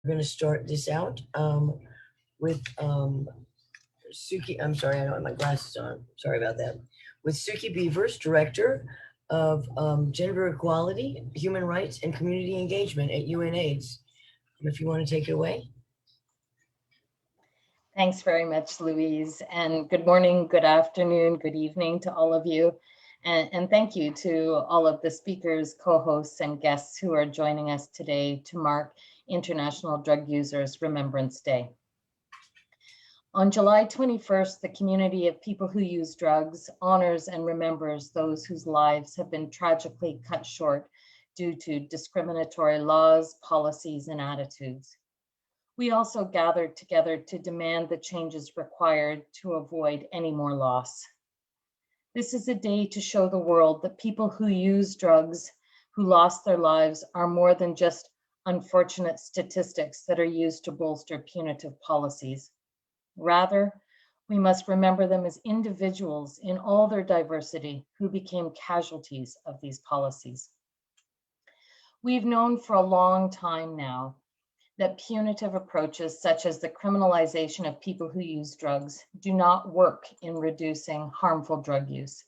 We're going to start this out with Suki. I'm sorry, I don't have my glasses on. Sorry about that. With Suki Beavers, Director of Gender Equality, Human Rights, and Community Engagement at UNAIDS. If you want to take it away. Thanks very much, Louise, and good morning, good afternoon, good evening to all of you. And thank you to all of the speakers, co-hosts, and guests who are joining us today to mark International Drug Users Remembrance Day. On July 21st, the community of people who use drugs honors and remembers those whose lives have been tragically cut short due to discriminatory laws, policies, and attitudes. We also gathered together to demand the changes required to avoid any more loss. This is a day to show the world that people who use drugs, who lost their lives, are more than just unfortunate statistics that are used to bolster punitive policies. Rather, we must remember them as individuals in all their diversity who became casualties of these policies. We've known for a long time now that punitive approaches such as the criminalization of people who use drugs do not work in reducing harmful drug use.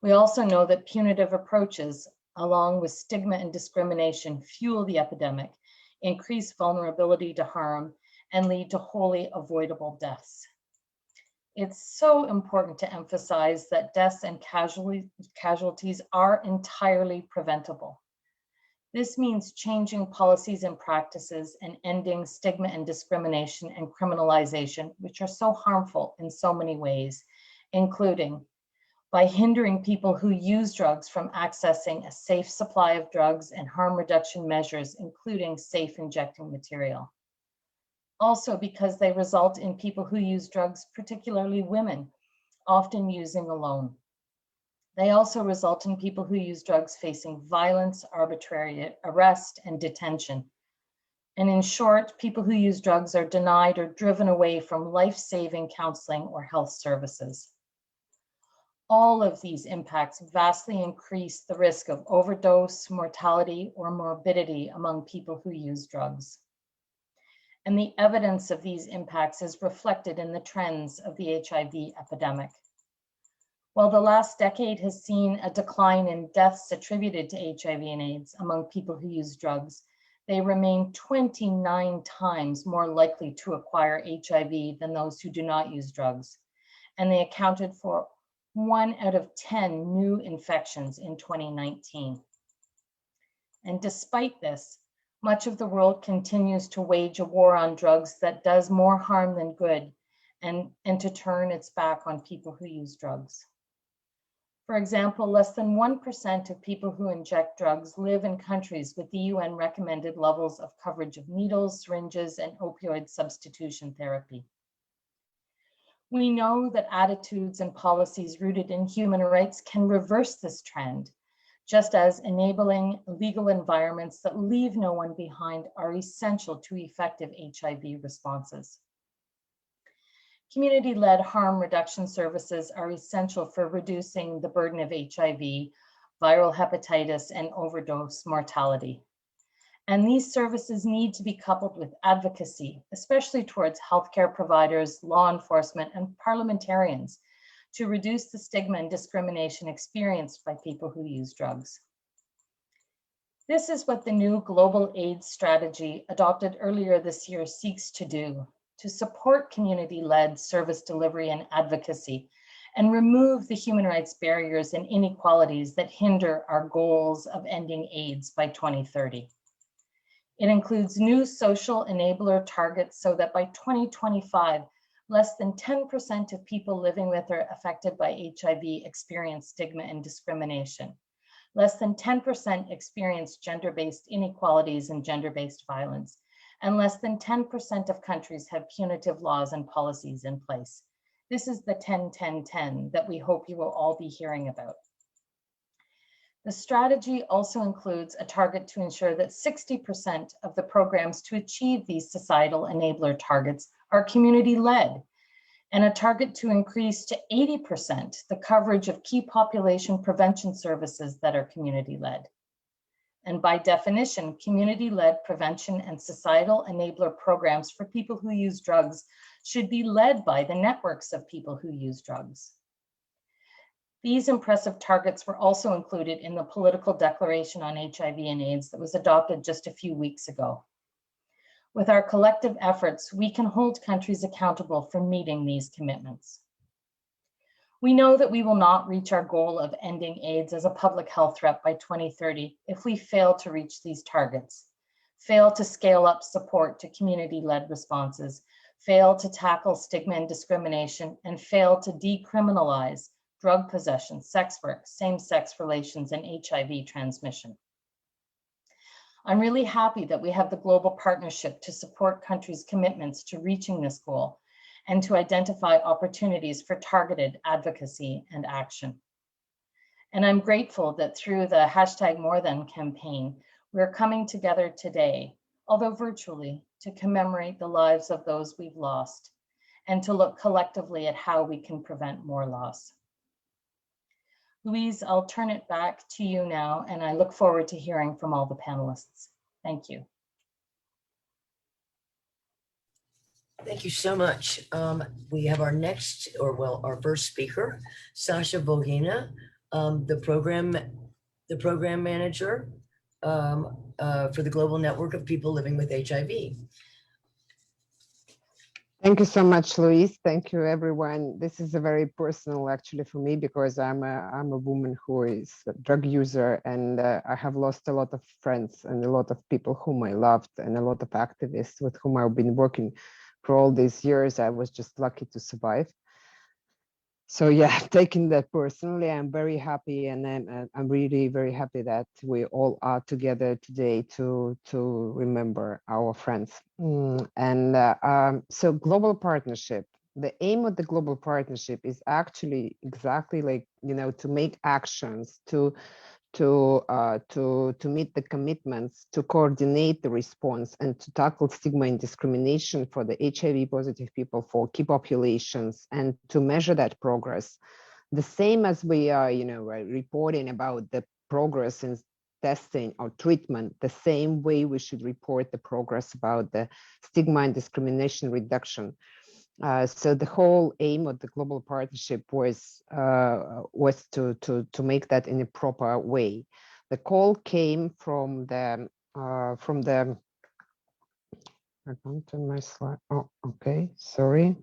We also know that punitive approaches, along with stigma and discrimination, fuel the epidemic, increase vulnerability to harm, and lead to wholly avoidable deaths. It's so important to emphasize that deaths and casualties are entirely preventable. This means changing policies and practices and ending stigma and discrimination and criminalization, which are so harmful in so many ways, including by hindering people who use drugs from accessing a safe supply of drugs and harm reduction measures, including safe injecting material. Also because they result in people who use drugs, particularly women, often using alone. They also result in people who use drugs facing violence, arbitrary arrest, and detention. And in short, people who use drugs are denied or driven away from life-saving counseling or health services. All of these impacts vastly increase the risk of overdose, mortality, or morbidity among people who use drugs. And the evidence of these impacts is reflected in the trends of the HIV epidemic. While the last decade has seen a decline in deaths attributed to HIV and AIDS among people who use drugs, they remain 29 times more likely to acquire HIV than those who do not use drugs. And they accounted for 1 out of 10 new infections in 2019. And despite this, much of the world continues to wage a war on drugs that does more harm than good, and to turn its back on people who use drugs. For example, less than 1% of people who inject drugs live in countries with the UN recommended levels of coverage of needles, syringes, and opioid substitution therapy. We know that attitudes and policies rooted in human rights can reverse this trend, just as enabling legal environments that leave no one behind are essential to effective HIV responses. Community-led harm reduction services are essential for reducing the burden of HIV, viral hepatitis, and overdose mortality. And these services need to be coupled with advocacy, especially towards healthcare providers, law enforcement, and parliamentarians to reduce the stigma and discrimination experienced by people who use drugs. This is what the new Global AIDS Strategy adopted earlier this year seeks to do, to support community-led service delivery and advocacy, and remove the human rights barriers and inequalities that hinder our goals of ending AIDS by 2030. It includes new social enabler targets so that by 2025, less than 10% of people living with or affected by HIV experience stigma and discrimination. Less than 10% experience gender-based inequalities and gender-based violence. And less than 10% of countries have punitive laws and policies in place. This is the 10-10-10 that we hope you will all be hearing about. The strategy also includes a target to ensure that 60% of the programs to achieve these societal enabler targets are community-led, and a target to increase to 80% the coverage of key population prevention services that are community-led. And by definition, community-led prevention and societal enabler programs for people who use drugs should be led by the networks of people who use drugs. These impressive targets were also included in the political declaration on HIV and AIDS that was adopted just a few weeks ago. With our collective efforts, we can hold countries accountable for meeting these commitments. We know that we will not reach our goal of ending AIDS as a public health threat by 2030 if we fail to reach these targets, fail to scale up support to community-led responses, fail to tackle stigma and discrimination, and fail to decriminalize drug possession, sex work, same-sex relations, and HIV transmission. I'm really happy that we have the global partnership to support countries' commitments to reaching this goal and to identify opportunities for targeted advocacy and action. And I'm grateful that through the #MoreThan campaign, we're coming together today, although virtually, to commemorate the lives of those we've lost and to look collectively at how we can prevent more loss. Louise, I'll turn it back to you now, and I look forward to hearing from all the panelists. Thank you. Thank you so much. We have our next, our first speaker, Sasha Bogina, the program manager for the Global Network of People Living with HIV. Thank you so much, Louise. Thank you, everyone. This is a very personal, actually, for me, because I'm a woman who is a drug user, and I have lost a lot of friends and a lot of people whom I loved, and a lot of activists with whom I've been working for all these years. I was just lucky to survive. So yeah, taking that personally, I'm very happy, and I'm really very happy that we all are together today to remember our friends. So global partnership. The aim of the global partnership is actually exactly like, to make actions to meet the commitments, to coordinate the response, and to tackle stigma and discrimination for the HIV positive people, for key populations, and to measure that progress. The same as we are, reporting about the progress in testing or treatment, the same way we should report the progress about the stigma and discrimination reduction. So the whole aim of the global partnership was to make that in a proper way. The call came from the I don't turn my slide. Oh, okay. Sorry.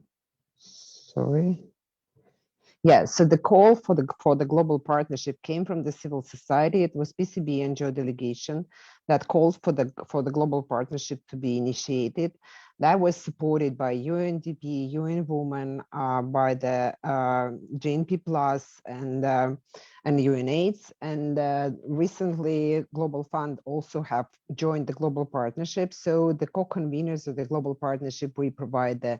Yeah, so the call for the global partnership came from the civil society. It was PCB NGO delegation that called for the global partnership to be initiated. That was supported by UNDP, UN Women, by the GNP Plus and UNAIDS. And recently, Global Fund also have joined the global partnership. So the co-conveners of the global partnership, we provide the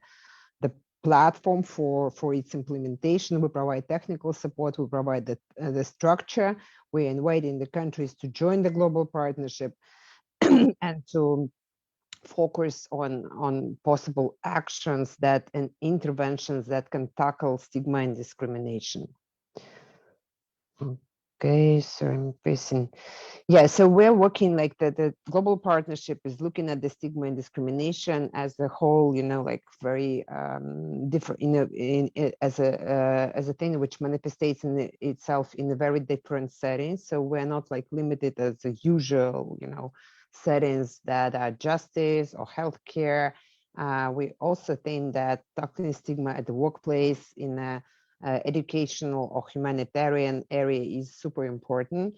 platform for its implementation. We provide technical support, we provide the structure. We're inviting the countries to join the global partnership and to focus on possible actions and interventions that can tackle stigma and discrimination. Okay, so I'm facing. Yeah, so we're working like the global partnership is looking at the stigma and discrimination as a whole, like very different, as a thing which manifests itself in a very different settings. So we're not like limited as the usual, settings that are justice or healthcare. We also think that tackling stigma at the workplace in a educational or humanitarian area is super important.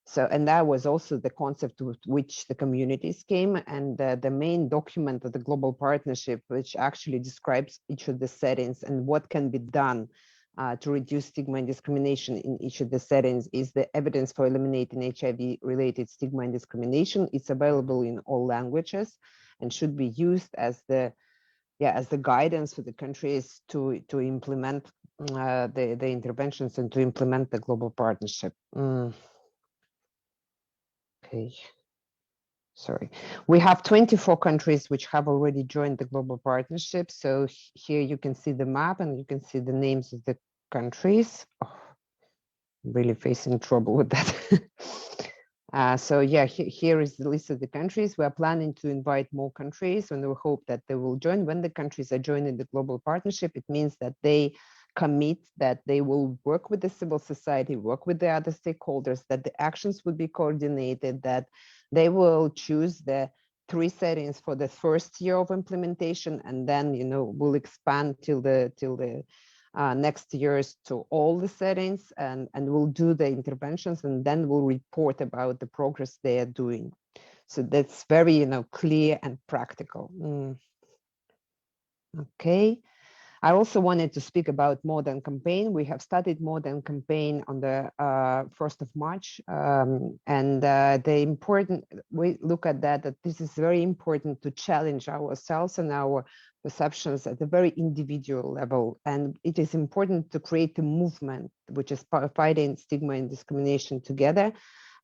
So, and that was also the concept with which the communities came, and the main document of the global partnership, which actually describes each of the settings and what can be done to reduce stigma and discrimination in each of the settings, is the evidence for eliminating HIV-related stigma and discrimination. It's available in all languages and should be used as the guidance for the countries to implement the interventions and to implement the global partnership. Okay, sorry. We have 24 countries which have already joined the global partnership. So here you can see the map and you can see the names of the countries. Oh, I'm really facing trouble with that. So yeah, here is the list of the countries. We are planning to invite more countries, and we hope that they will join. When the countries are joining the global partnership, it means that they commit that they will work with the civil society, work with the other stakeholders, that the actions will be coordinated, that they will choose the 3 settings for the first year of implementation, and then will expand till the next years to all the settings, and we'll do the interventions, and then we'll report about the progress they are doing. So that's very clear and practical. Okay. I also wanted to speak about Modern Campaign. We have started Modern Campaign on the 1st of March. And we look at that this is very important to challenge ourselves and our perceptions at a very individual level. And it is important to create a movement, which is fighting stigma and discrimination together.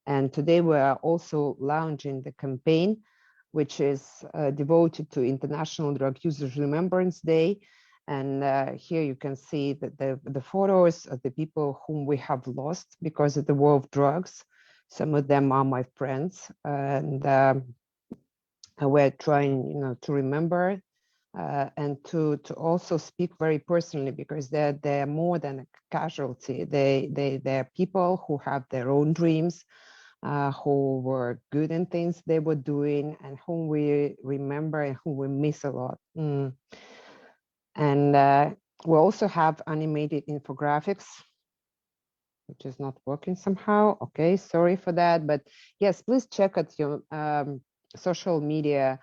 And today we are also launching the campaign, which is devoted to International Drug Users Remembrance Day. And here you can see that the photos of the people whom we have lost because of the war of drugs. Some of them are my friends, and we're trying, to remember and to also speak very personally, because they're more than a casualty. They're people who have their own dreams, who were good in things they were doing, and whom we remember and whom we miss a lot. And we also have animated infographics, which is not working somehow. Okay, sorry for that. But yes, please check out your social media,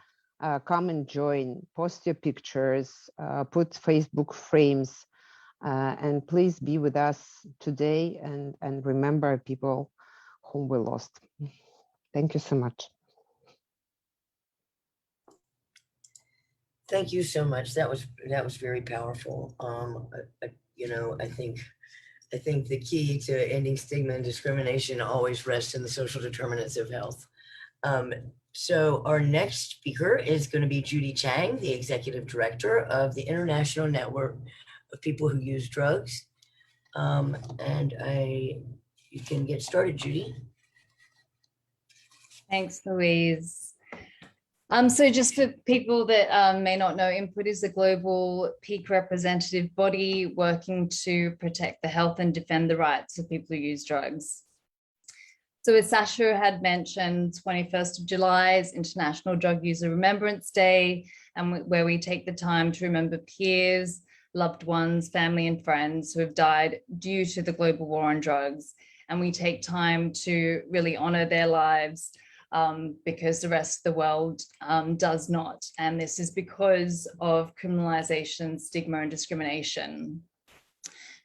come and join, post your pictures, put Facebook frames, and please be with us today and remember people whom we lost. Thank you so much. Thank you so much. That was very powerful. I think the key to ending stigma and discrimination always rests in the social determinants of health. So our next speaker is going to be Judy Chang, the Executive Director of the International Network of People Who Use Drugs. You can get started, Judy. Thanks, Louise. So just for people that may not know, INPUD is a global peak representative body working to protect the health and defend the rights of people who use drugs. So as Sasha had mentioned, 21st of July is International Drug User Remembrance Day, and where we take the time to remember peers, loved ones, family and friends who have died due to the global war on drugs. And we take time to really honor their lives because the rest of the world does not. And this is because of criminalization, stigma, and discrimination.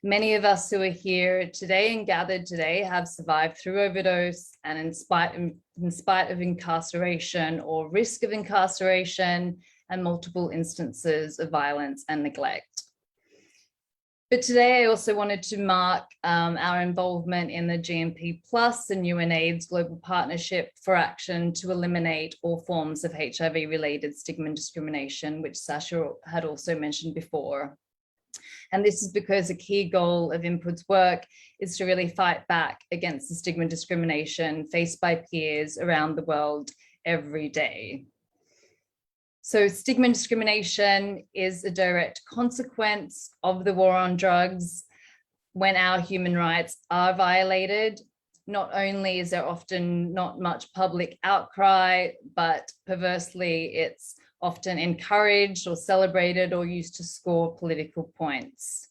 Many of us who are here today and gathered today have survived through overdose, and in spite of incarceration or risk of incarceration and multiple instances of violence and neglect. But today I also wanted to mark our involvement in the GNP Plus and UNAIDS Global Partnership for Action to eliminate all forms of HIV-related stigma and discrimination, which Sasha had also mentioned before. And this is because a key goal of INPUD's work is to really fight back against the stigma and discrimination faced by peers around the world every day. So stigma and discrimination is a direct consequence of the war on drugs. When our human rights are violated, not only is there often not much public outcry, but perversely it's often encouraged or celebrated or used to score political points.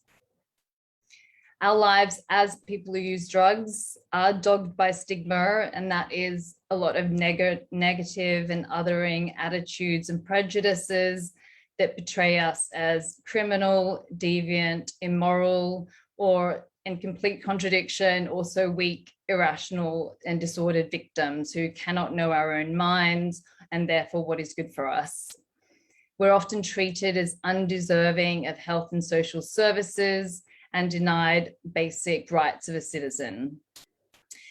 Our lives as people who use drugs are dogged by stigma, and that is a lot of negative and othering attitudes and prejudices that portray us as criminal, deviant, immoral, or in complete contradiction, also weak, irrational, and disordered victims who cannot know our own minds and therefore what is good for us. We're often treated as undeserving of health and social services and denied basic rights of a citizen.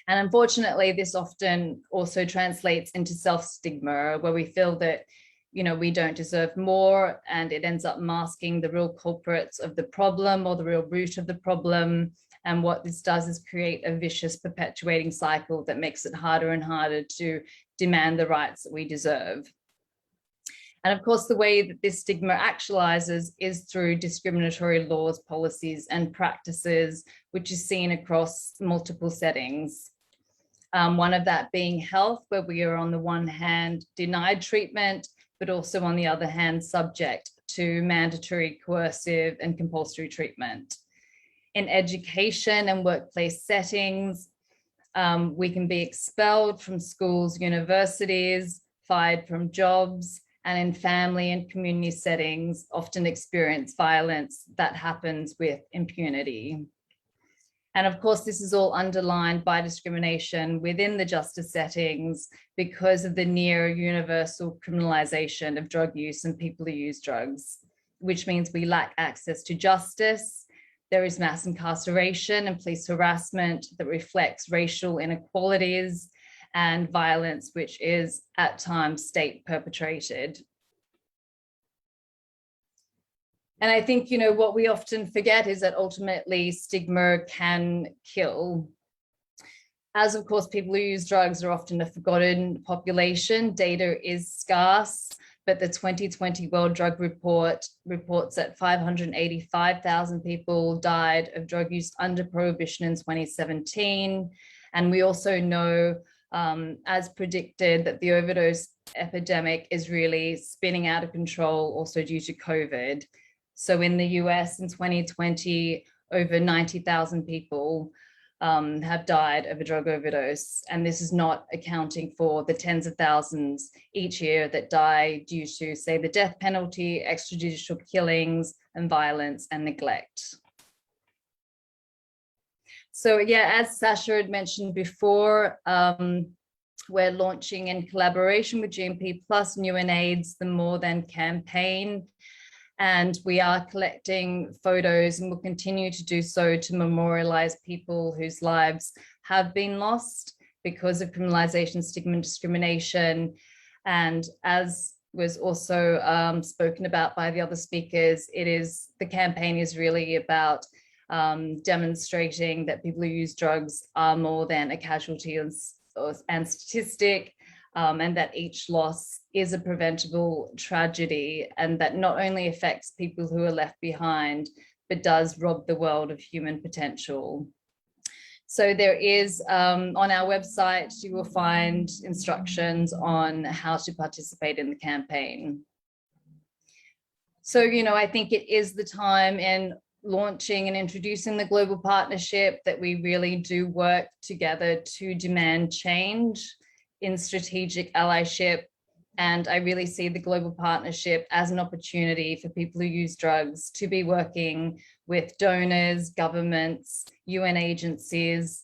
And unfortunately, this often also translates into self-stigma, where we feel that, we don't deserve more, and it ends up masking the real culprits of the problem or the real root of the problem, And what this does is create a vicious perpetuating cycle that makes it harder and harder to demand the rights that we deserve. And of course, the way that this stigma actualizes is through discriminatory laws, policies, and practices, which is seen across multiple settings. One of that being health, where we are on the one hand denied treatment, but also on the other hand subject to mandatory, coercive, and compulsory treatment. In education and workplace settings, we can be expelled from schools, universities, fired from jobs, and in family and community settings, often experience violence that happens with impunity. And of course, this is all underlined by discrimination within the justice settings because of the near universal criminalisation of drug use and people who use drugs, which means we lack access to justice. There is mass incarceration and police harassment that reflects racial inequalities and violence, which is at times state perpetrated. And I think, you know, what we often forget is that ultimately stigma can kill. As of course, people who use drugs are often a forgotten population. Data is scarce, but the 2020 World Drug Report reports that 585,000 people died of drug use under prohibition in 2017. And we also know, as predicted, that the overdose epidemic is really spinning out of control also due to COVID. So in the US in 2020, over 90,000 people have died of a drug overdose. And this is not accounting for the tens of thousands each year that die due to, say, the death penalty, extrajudicial killings, and violence and neglect. So yeah, as Sasha had mentioned before, we're launching in collaboration with GNP Plus and UNAIDS the More Than campaign. And we are collecting photos and will continue to do so to memorialize people whose lives have been lost because of criminalization, stigma, and discrimination. And as was also spoken about by the other speakers, the campaign is really about demonstrating that people who use drugs are more than a casualty and statistic, and that each loss is a preventable tragedy, and that not only affects people who are left behind, but does rob the world of human potential. So there is, on our website, you will find instructions on how to participate in the campaign. So, you know, I think it is the time in launching and introducing the global partnership that we really do work together to demand change in strategic allyship. And I really see the global partnership as an opportunity for people who use drugs to be working with donors, governments, UN agencies,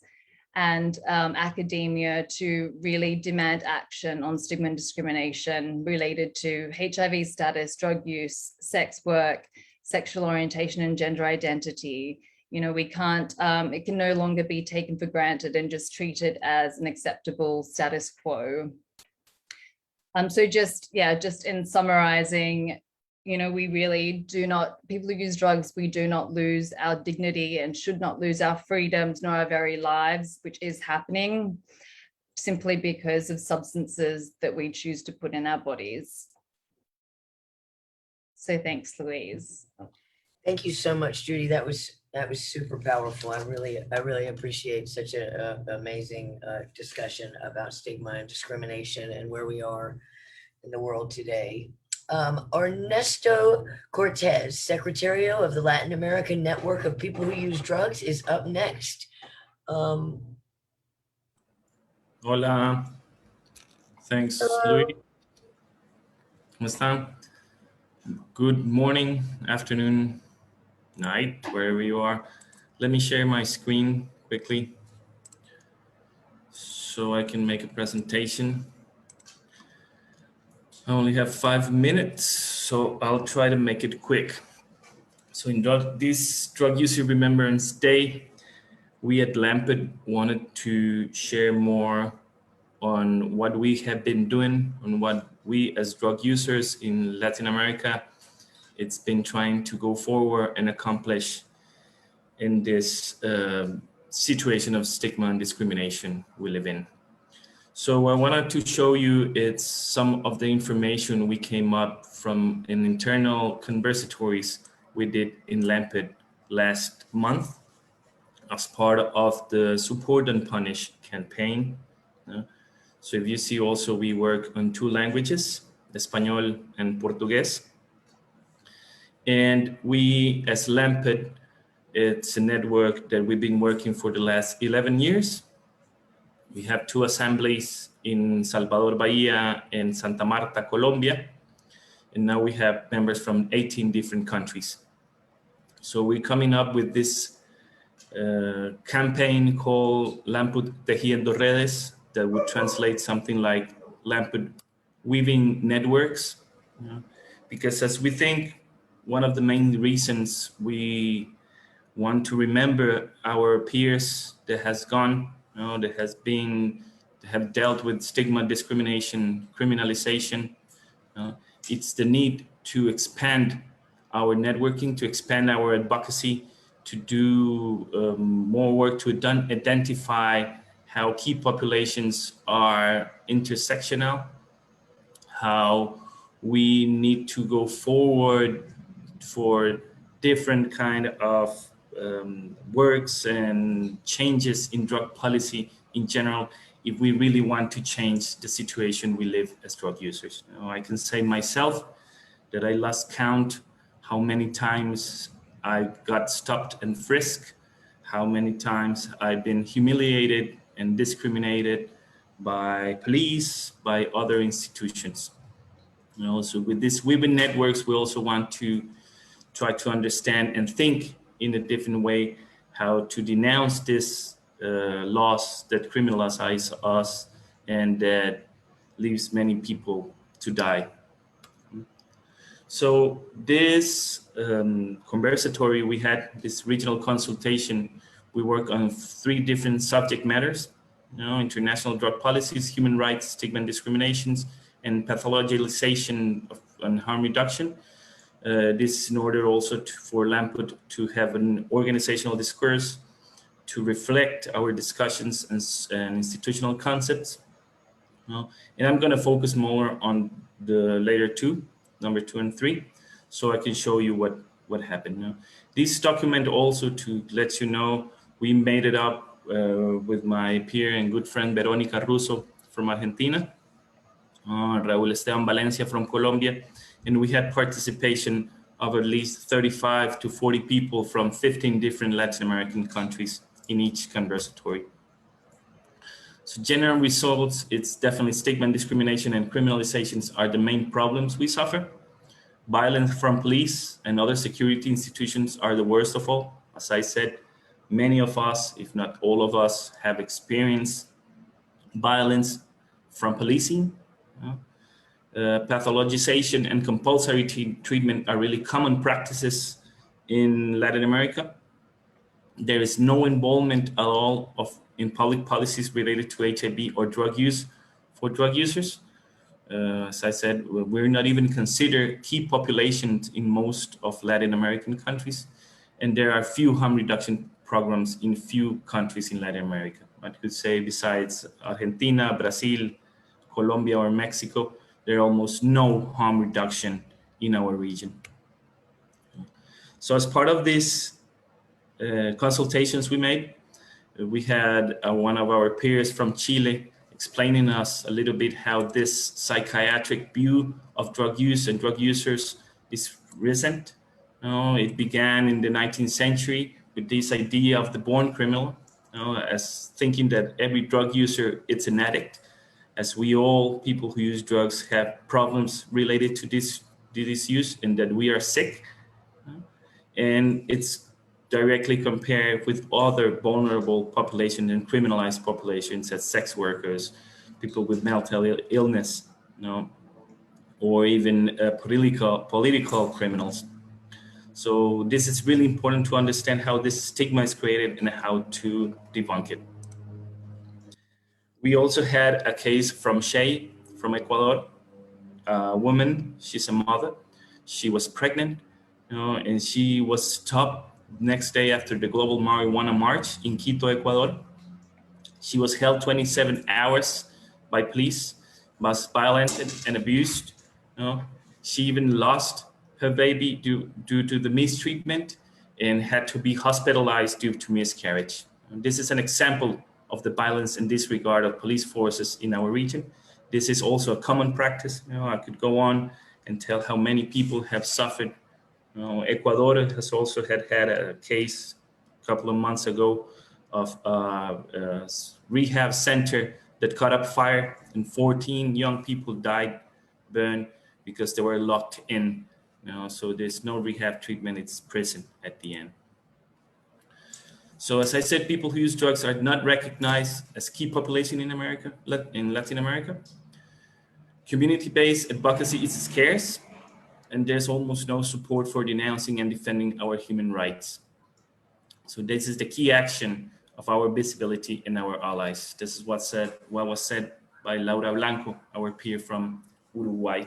and academia to really demand action on stigma and discrimination related to HIV status, drug use, sex work, sexual orientation, and gender identity. You know, we can't, it can no longer be taken for granted and just treated as an acceptable status quo. So just in summarizing, you know, we really do not, people who use drugs, we do not lose our dignity and should not lose our freedoms nor our very lives, which is happening simply because of substances that we choose to put in our bodies. So thanks, Louise. Thank you so much, Judy. That was super powerful. I really appreciate such an amazing discussion about stigma and discrimination and where we are in the world today. Ernesto Cortez, Secretario of the Latin American Network of People Who Use Drugs, is up next. Hola. Thanks, Hello. Luis. ¿Cómo están? Good morning, afternoon, night, wherever you are. Let me share my screen quickly so I can make a presentation. I only have 5 minutes, so I'll try to make it quick. So in this Drug User Remembrance Day, we at INPUD wanted to share more on what we have been doing, on what we as drug users in Latin America, it's been trying to go forward and accomplish in this situation of stigma and discrimination we live in. So I wanted to show you it's some of the information we came up from in internal conversatories we did in LAMPUD last month as part of the Support and Punish campaign. So if you see also, we work on 2 languages, Espanol and Portuguese. And we, as LAMPUD, it's a network that we've been working for the last 11 years. We have 2 assemblies in Salvador Bahia and Santa Marta, Colombia. And now we have members from 18 different countries. So we're coming up with this campaign called LAMPUD Tejiendo Redes, that would translate something like LAMPUD Weaving Networks. Because as we think, one of the main reasons we want to remember our peers that has gone, that have dealt with stigma, discrimination, criminalization. It's the need to expand our networking, to expand our advocacy, to do more work to identify how key populations are intersectional, how we need to go forward for different kind of works and changes in drug policy in general, if we really want to change the situation we live as drug users. I can say myself that I lost count how many times I got stopped and frisked, how many times I've been humiliated and discriminated by police, by other institutions. So with these women networks, we also want to try to understand and think in a different way how to denounce this laws that criminalize us and that leaves many people to die. So this conversatory, we had this regional consultation. We work on 3 different subject matters, international drug policies, human rights, stigma and discriminations, and pathologization and harm reduction. This in order also for LAMPUD to have an organizational discourse to reflect our discussions and institutional concepts. And I'm going to focus more on the later 2, number 2 and 3, so I can show you what happened. This document also, to let you know, we made it up with my peer and good friend Verónica Russo from Argentina, Raúl Esteban Valencia from Colombia, and we had participation of at least 35 to 40 people from 15 different Latin American countries in each conversatory. So general results, it's definitely stigma and discrimination and criminalizations are the main problems we suffer. Violence from police and other security institutions are the worst of all. As I said, many of us, if not all of us, have experienced violence from policing. Pathologization and compulsory treatment are really common practices in Latin America. There is no involvement at all in public policies related to HIV or drug use for drug users. As I said, we're not even considered key populations in most of Latin American countries. And there are few harm reduction programs in few countries in Latin America. I could say besides Argentina, Brazil, Colombia, or Mexico, there are almost no harm reduction in our region. So as part of this consultations we made, we had one of our peers from Chile explaining us a little bit how this psychiatric view of drug use and drug users is recent. It began in the 19th century with this idea of the born criminal, as thinking that every drug user is an addict, as we all people who use drugs have problems related to this use and that we are sick. And it's directly compared with other vulnerable populations and criminalized populations as sex workers, people with mental illness, or even political criminals. So this is really important to understand how this stigma is created and how to debunk it. We also had a case from Shay from Ecuador, a woman, she's a mother. She was pregnant, and she was stopped next day after the global marijuana march in Quito, Ecuador. She was held 27 hours by police, was violated and abused. You know, she even lost her baby due to the mistreatment and had to be hospitalized due to miscarriage. And this is an example of the violence and disregard of police forces in our region. This is also a common practice. You know, I could go on and tell how many people have suffered. You know, Ecuador has also had a case a couple of months ago of a rehab center that caught up fire and 14 young people died, burned because they were locked in. You know, so there's no rehab treatment, it's prison at the end. So as I said, people who use drugs are not recognized as key population in America, in Latin America. Community-based advocacy is scarce, and there's almost no support for denouncing and defending our human rights. So this is the key action of our visibility and our allies. This is what was said by Laura Blanco, our peer from Uruguay.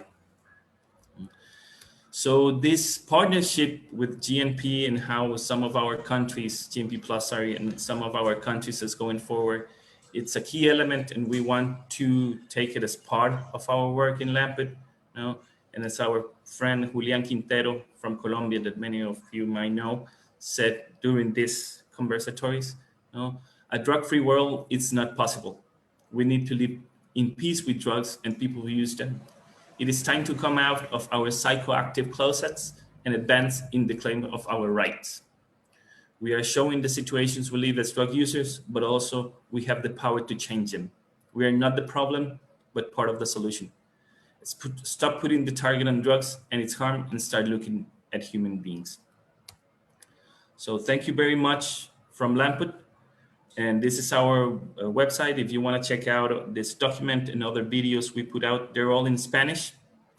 So this partnership with GNP and how some of our countries, GNP Plus, sorry, and some of our countries is going forward, it's a key element, and we want to take it as part of our work in LAMPUD. You know? And as our friend Julian Quintero from Colombia, that many of you might know, said during these conversatories, you know, a drug-free world is not possible. We need to live in peace with drugs and people who use them. It is time to come out of our psychoactive closets and advance in the claim of our rights. We are showing the situations we live as drug users, but also we have the power to change them. We are not the problem, but part of the solution. Stop putting the target on drugs and its harm and start looking at human beings. So thank you very much from LAMPUD. And this is our website. If you want to check out this document and other videos we put out, they're all in Spanish.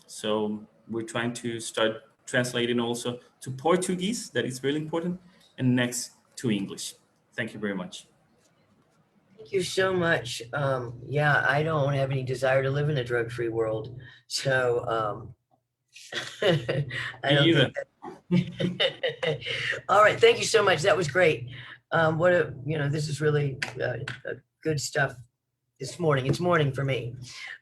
So we're trying to start translating also to Portuguese, that is really important, and next to English. Thank you very much. Thank you so much. Yeah, I don't have any desire to live in a drug-free world. So I don't think that. All right, thank you so much. That was great. This is really good stuff this morning. It's morning for me.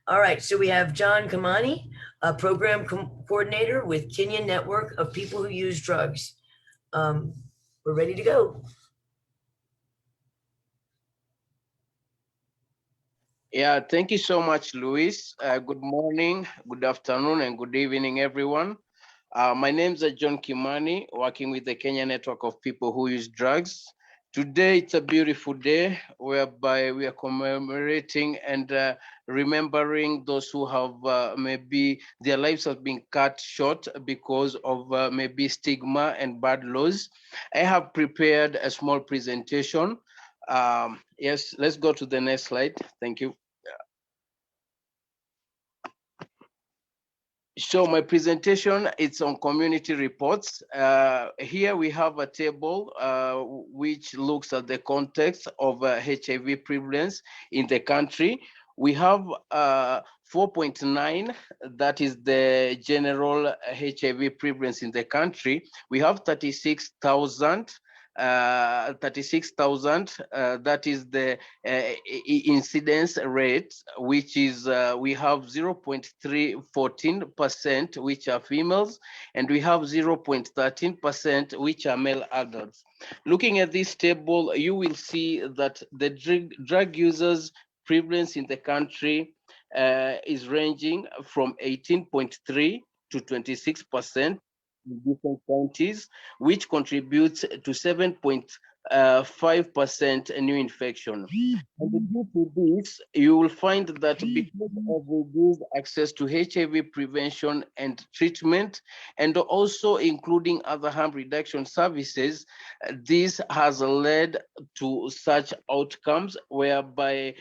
All right, so we have John Kamani, a program coordinator with Kenyan Network of People Who Use Drugs. We're ready to go. Yeah, thank you so much, Luis. Good morning, good afternoon, and good evening, everyone. My name is John Kimani, working with the Kenya Network of People Who Use Drugs. Today, it's a beautiful day whereby we are commemorating and remembering those who have maybe their lives have been cut short because of maybe stigma and bad laws. I have prepared a small presentation. Yes, let's go to the next slide. Thank you. So my presentation, it's on community reports. Here we have a table which looks at the context of HIV prevalence in the country. We have 4.9, that is the general HIV prevalence in the country. We have 36,000. 36,000, that is the incidence rate, which is we have 0.314% which are females, and we have 0.13% which are male adults. Looking at this table, you will see that the drug users prevalence in the country is ranging from 18.3 to 26% in different counties, which contributes to 7.5% new infection. And due to this, you will find that because of reduced access to HIV prevention and treatment, and also including other harm reduction services, this has led to such outcomes whereby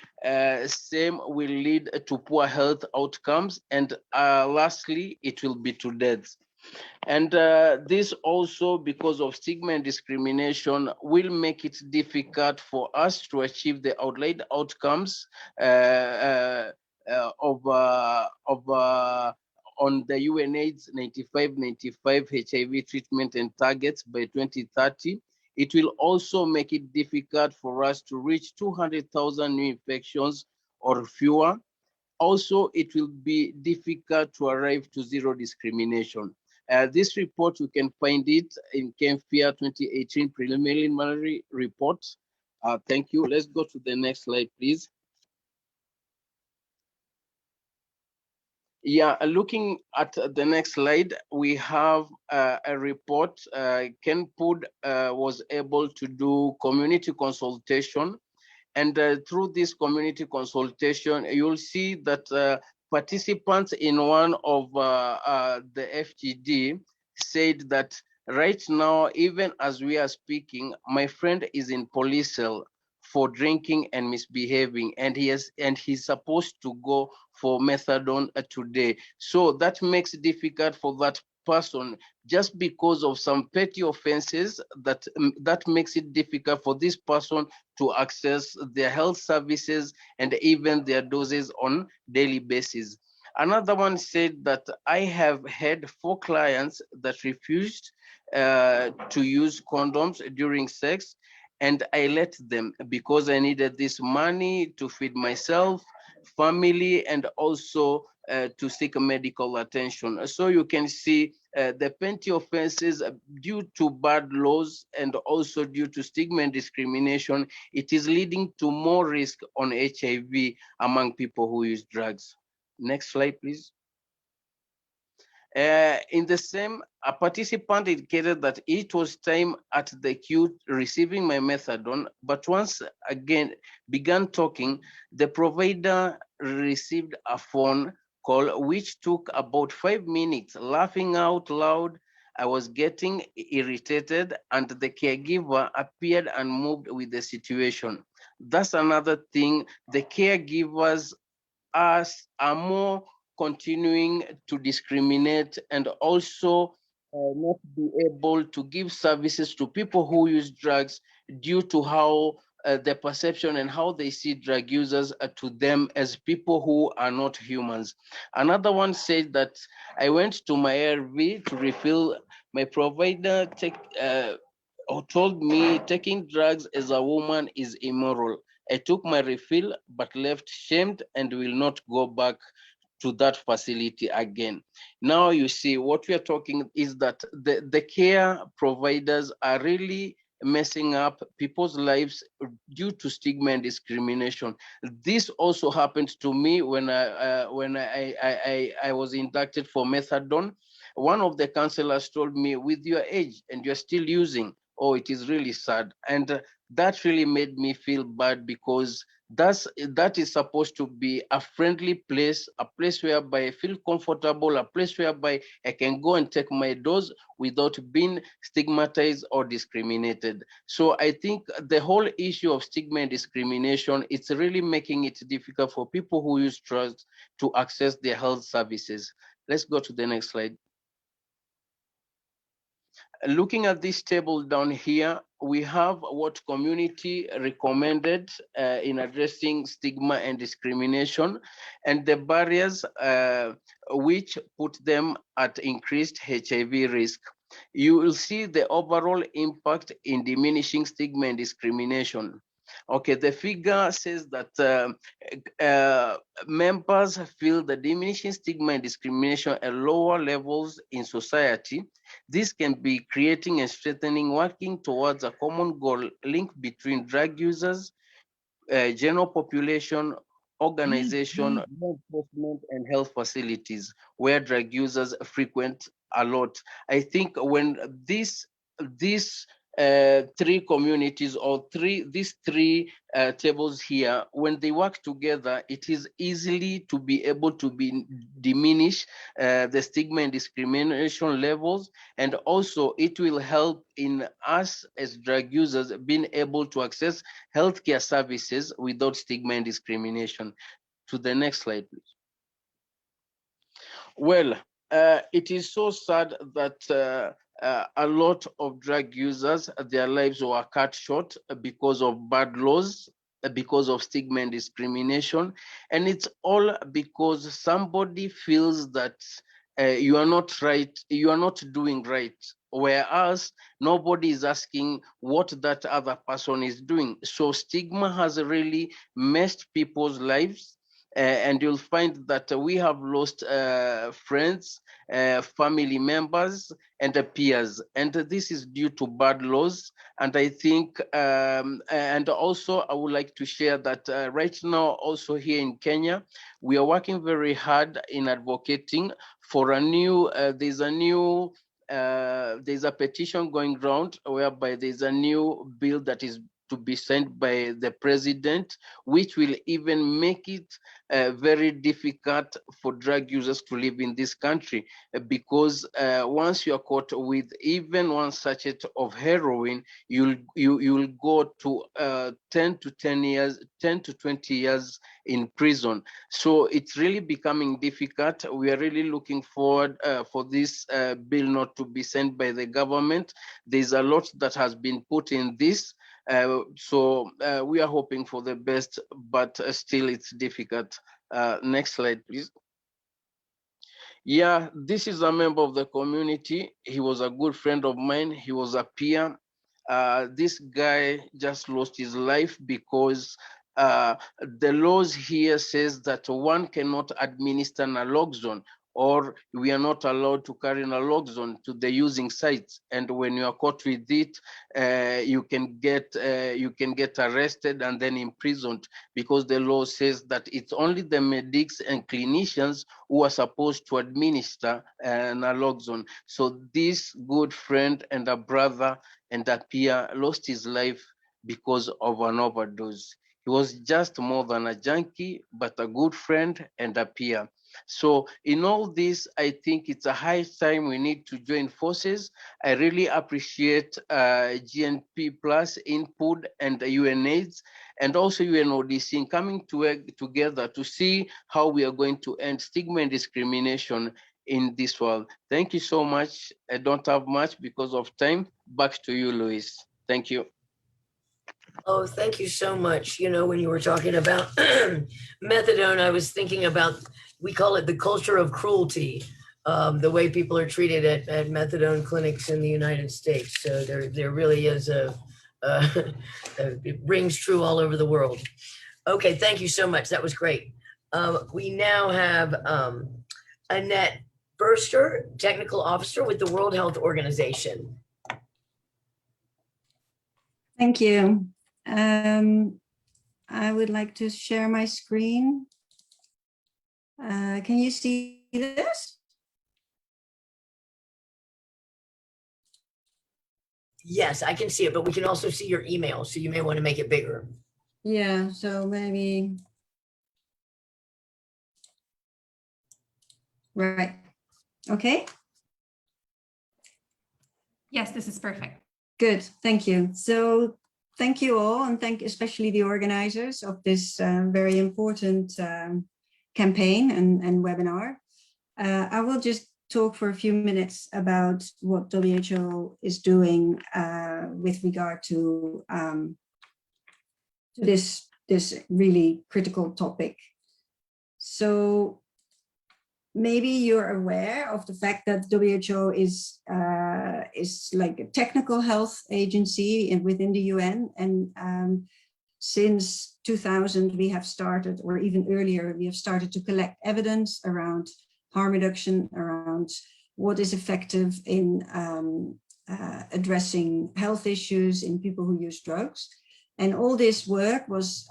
same will lead to poor health outcomes, and lastly, it will be to deaths. And this also, because of stigma and discrimination, will make it difficult for us to achieve the outlined outcomes on the UNAIDS 95 HIV treatment and targets by 2030. It will also make it difficult for us to reach 200,000 new infections or fewer. Also, it will be difficult to arrive to zero discrimination. This report, you can find it in CAMFIA 2018 preliminary report. Thank you. Let's go to the next slide, please. Yeah, looking at the next slide, we have a report. INPUD was able to do community consultation. And through this community consultation, you'll see that participants in one of the FGD said that right now, even as we are speaking, my friend is in police cell for drinking and misbehaving, and he's supposed to go for methadone today. So that makes it difficult for that person just because of some petty offenses that makes it difficult for this person to access their health services and even their doses on daily basis. Another one said that I have had 4 clients that refused to use condoms during sex, and I let them because I needed this money to feed myself, family, and also to seek medical attention. So you can see the petty offenses due to bad laws and also due to stigma and discrimination, it is leading to more risk on HIV among people who use drugs. Next slide, please. In the same, a participant indicated that it was time at the queue receiving my methadone, but once again began talking, the provider received a phone call which took about 5 minutes. Laughing out loud, I was getting irritated, and the caregiver appeared unmoved with the situation. That's another thing. The caregivers are more continuing to discriminate and also not be able to give services to people who use drugs due to how the perception and how they see drug users to them as people who are not humans. Another one said that I went to my ARV to refill. My provider told me taking drugs as a woman is immoral. I took my refill but left shamed and will not go back to that facility again. Now you see what we are talking is that the care providers are really messing up people's lives due to stigma and discrimination. This also happened to me when I was inducted for methadone. One of the counselors told me, with your age and you're still using, oh, it is really sad. And that really made me feel bad because that is supposed to be a friendly place, a place whereby I feel comfortable, a place whereby I can go and take my dose without being stigmatized or discriminated. So I think the whole issue of stigma and discrimination, it's really making it difficult for people who use drugs to access their health services. Let's go to the next slide. Looking at this table down here, we have what community recommended in addressing stigma and discrimination and the barriers which put them at increased HIV risk. You will see the overall impact in diminishing stigma and discrimination. Okay, the figure says that members feel the diminishing stigma and discrimination at lower levels in society. This can be creating and strengthening, working towards a common goal link between drug users, general population, organization, law enforcement, and health facilities where drug users frequent a lot. I think when these 3 communities or these three tables here, when they work together, it is easily to be able to diminish the stigma and discrimination levels, and also it will help in us as drug users being able to access healthcare services without stigma and discrimination. To the next slide, please. Well, it is so sad that a lot of drug users, their lives were cut short because of bad laws, because of stigma and discrimination. And it's all because somebody feels that you are not right, you are not doing right. Whereas nobody is asking what that other person is doing. So stigma has really messed people's lives. And you'll find that we have lost friends, family members, and peers. And this is due to bad laws. And I think, and also I would like to share that right now, also here in Kenya, we are working very hard in advocating for a new, there's a petition going around whereby there's a new bill that is to be sent by the president, which will even make it very difficult for drug users to live in this country, because once you are caught with even one sachet of heroin, you'll go to 10 to 20 years in prison. So it's really becoming difficult. We are really looking forward for this bill not to be sent by the government. There's a lot that has been put in this. So we are hoping for the best, but still it's difficult. Next slide, please. Yeah, this is a member of the community. He was a good friend of mine. He was a peer. This guy just lost his life because the laws here says that one cannot administer naloxone, or we are not allowed to carry naloxone to the using sites. And when you are caught with it, you can get arrested and then imprisoned, because the law says that it's only the medics and clinicians who are supposed to administer naloxone. So this good friend and a brother and a peer lost his life because of an overdose. He was just more than a junkie, but a good friend and a peer. So in all this, I think it's a high time we need to join forces. I really appreciate GNP Plus, INPUD, and UNAIDS, and also UNODC in coming together to see how we are going to end stigma and discrimination in this world. Thank you so much. I don't have much because of time. Back to you, Luis. Thank you. Oh, thank you so much. You know, when you were talking about methadone, I was thinking about, we call it the culture of cruelty, the way people are treated at methadone clinics in the United States. So there really is it rings true all over the world. Okay, thank you so much. That was great. We now have Annette Burster, Technical Officer with the World Health Organization. Thank you. I would like to share my screen. Can you see this? Yes, I can see it, but we can also see your email, so you may want to make it bigger. Yeah, so maybe. Right. Okay. Yes, this is perfect. Good. Thank you. So thank you all, and thank especially the organizers of this very important campaign and webinar. I will just talk for a few minutes about what WHO is doing with regard to this really critical topic. So maybe you're aware of the fact that WHO is like a technical health agency within the UN, and since 2000 we have started, or even earlier, we have started to collect evidence around harm reduction, around what is effective in addressing health issues in people who use drugs. And all this work was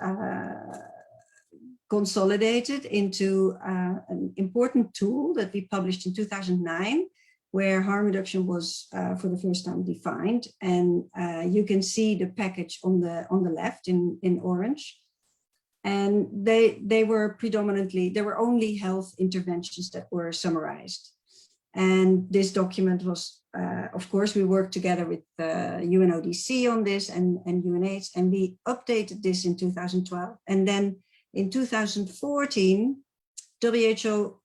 consolidated into an important tool that we published in 2009, where harm reduction was for the first time defined. And you can see the package on the left in orange. And they were predominantly, there were only health interventions that were summarized. And this document was, of course, we worked together with UNODC on this and UNAIDS, and we updated this in 2012. And then in 2014, WHO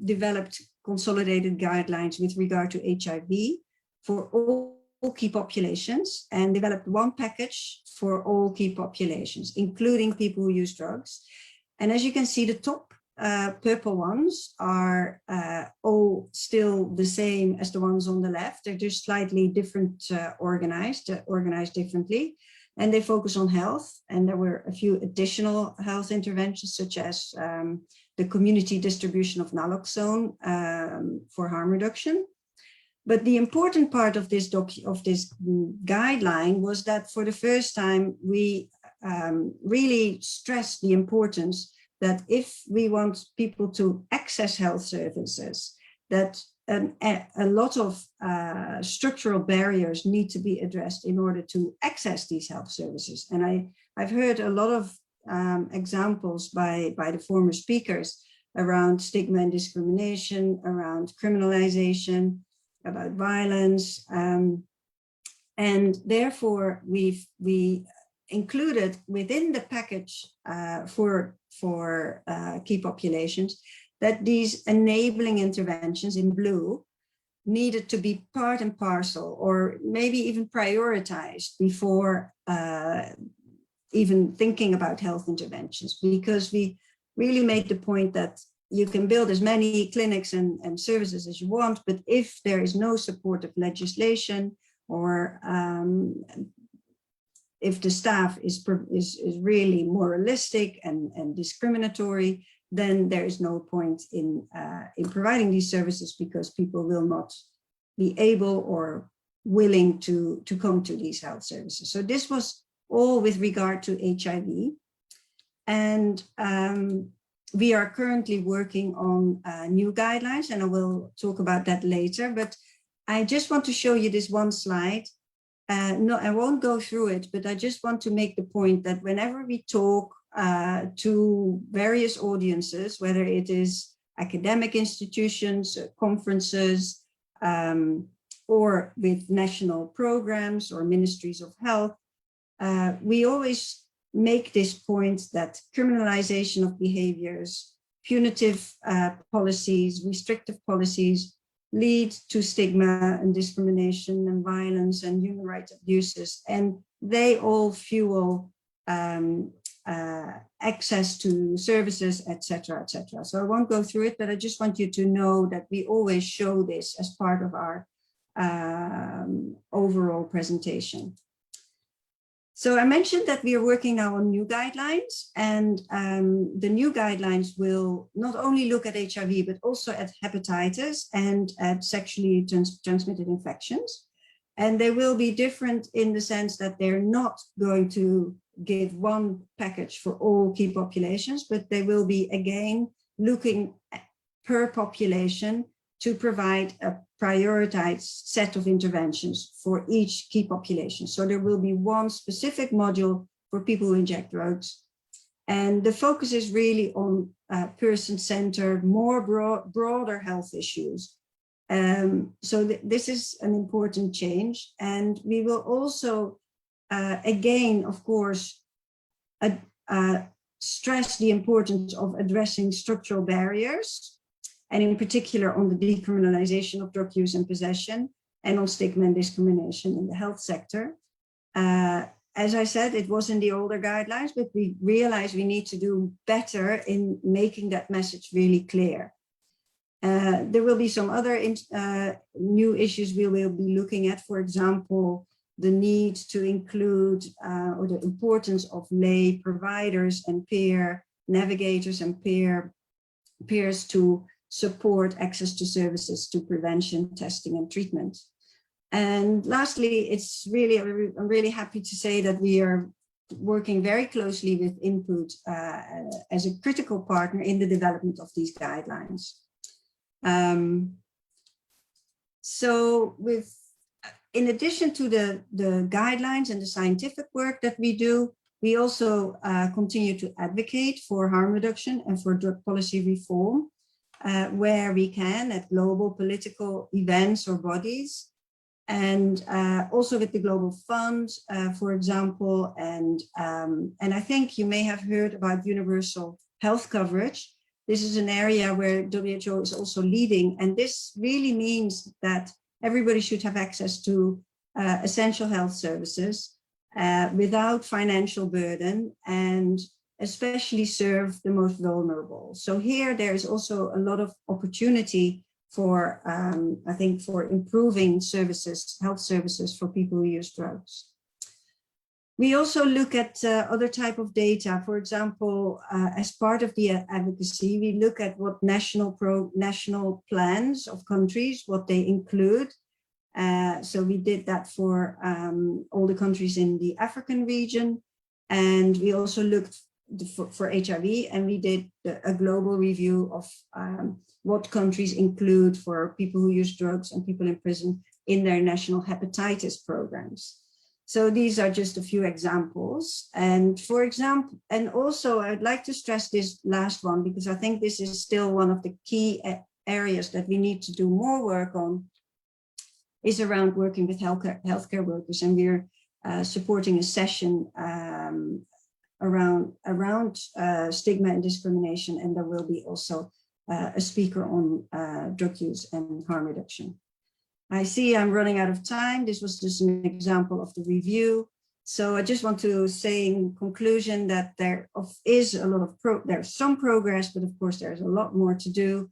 developed consolidated guidelines with regard to HIV for all key populations, and developed one package for all key populations, including people who use drugs. And as you can see, the top purple ones are all still the same as the ones on the left. They're just slightly different, organized differently, and they focus on health. And there were a few additional health interventions, such as the community distribution of naloxone for harm reduction. But the important part of this guideline was that for the first time, we really stressed the importance that if we want people to access health services, that a lot of structural barriers need to be addressed in order to access these health services. And I've heard a lot of examples by the former speakers around stigma and discrimination, around criminalization, about violence. And therefore, we included within the package for key populations that these enabling interventions in blue needed to be part and parcel, or maybe even prioritized before even thinking about health interventions, because we really made the point that you can build as many clinics and services as you want, but if there is no supportive legislation, or if the staff is really moralistic and discriminatory, then there is no point in providing these services, because people will not be able or willing to come to these health services. So this was all with regard to HIV. And we are currently working on new guidelines, and I will talk about that later. But I just want to show you this one slide. No, I won't go through it, but I just want to make the point that whenever we talk to various audiences, whether it is academic institutions, conferences, or with national programs or ministries of health, we always make this point that criminalization of behaviors, punitive policies, restrictive policies lead to stigma and discrimination and violence and human rights abuses, and they all fuel access to services, etc., etc. So I won't go through it, but I just want you to know that we always show this as part of our overall presentation. So I mentioned that we are working now on new guidelines, and the new guidelines will not only look at HIV, but also at hepatitis and at sexually transmitted infections. And they will be different in the sense that they're not going to give one package for all key populations, but they will be, again, looking per population to provide a prioritized set of interventions for each key population. So there will be one specific module for people who inject drugs. And the focus is really on person-centered, more broader health issues. So this is an important change. And we will also, again, of course, stress the importance of addressing structural barriers, and in particular on the decriminalization of drug use and possession, and on stigma and discrimination in the health sector. As I said, it was in the older guidelines, but we realized we need to do better in making that message really clear. There will be some other new issues we will be looking at, for example, the need to include or the importance of lay providers and peer navigators and peers to support access to services to prevention, testing, and treatment. And lastly, I'm really happy to say that we are working very closely with INPUD as a critical partner in the development of these guidelines. In addition to the guidelines and the scientific work that we do, we also continue to advocate for harm reduction and for drug policy reform, where we can at global political events or bodies, and also with the Global Fund, for example. And I think you may have heard about universal health coverage. This is an area where WHO is also leading, and this really means that everybody should have access to essential health services without financial burden, and especially serve the most vulnerable. So here there is also a lot of opportunity for, I think, for improving services, health services for people who use drugs. We also look at other type of data. For example, as part of the advocacy, we look at what national plans of countries, what they include. So we did that for all the countries in the African region. And we also looked for HIV, and we did a global review of what countries include for people who use drugs and people in prison in their national hepatitis programs. So these are just a few examples. And for example, and also I'd like to stress this last one, because I think this is still one of the key areas that we need to do more work on, is around working with healthcare workers. And we're supporting a session around stigma and discrimination. And there will be also a speaker on drug use and harm reduction. I see I'm running out of time. This was just an example of the review. So I just want to say in conclusion that there is a lot of there's some progress, but of course there's a lot more to do.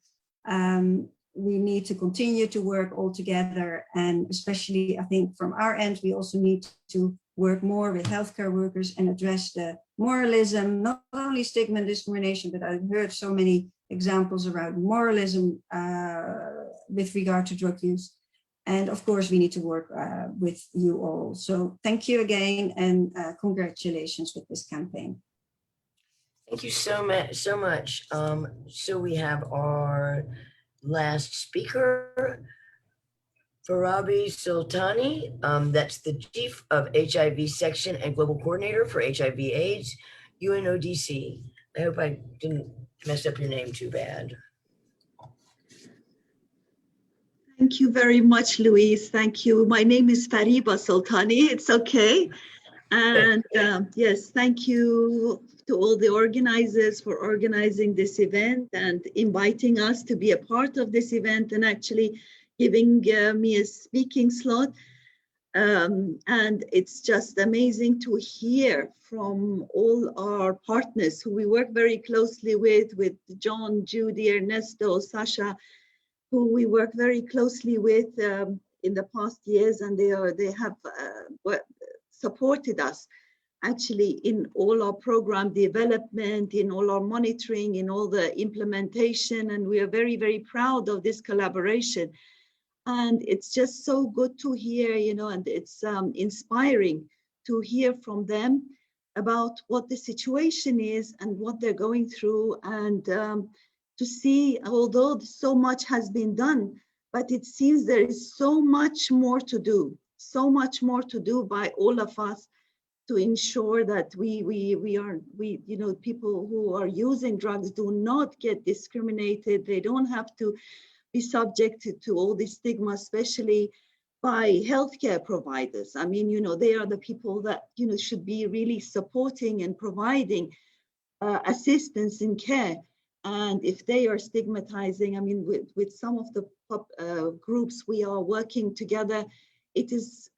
We need to continue to work all together, and especially I think from our end, we also need to work more with healthcare workers and address the moralism, not only stigma and discrimination, but I've heard so many examples around moralism with regard to drug use. And of course, we need to work with you all. So thank you again, and congratulations with this campaign. Thank you so much. So we have our last speaker, Farabi Sultani. That's the Chief of HIV Section and Global Coordinator for HIV/AIDS, UNODC. I hope I didn't mess up your name too bad. Thank you very much, Louise. Thank you. My name is Fariba Sultani. It's okay. And yes, thank you to all the organizers for organizing this event and inviting us to be a part of this event, and actually giving me a speaking slot. And it's just amazing to hear from all our partners who we work very closely with John, Judy, Ernesto, Sasha, who we work very closely with in the past years, and they have supported us actually in all our program development, in all our monitoring, in all the implementation, and we are very, very proud of this collaboration. And it's just so good to hear, and it's inspiring to hear from them about what the situation is and what they're going through, and to see, although so much has been done, but it seems there is so much more to do, by all of us to ensure that people who are using drugs do not get discriminated. They don't have to be subjected to all this stigma, especially by healthcare providers. I mean, they are the people that, should be really supporting and providing assistance in care. And if they are stigmatizing, I mean, with some of the groups we are working together, it is,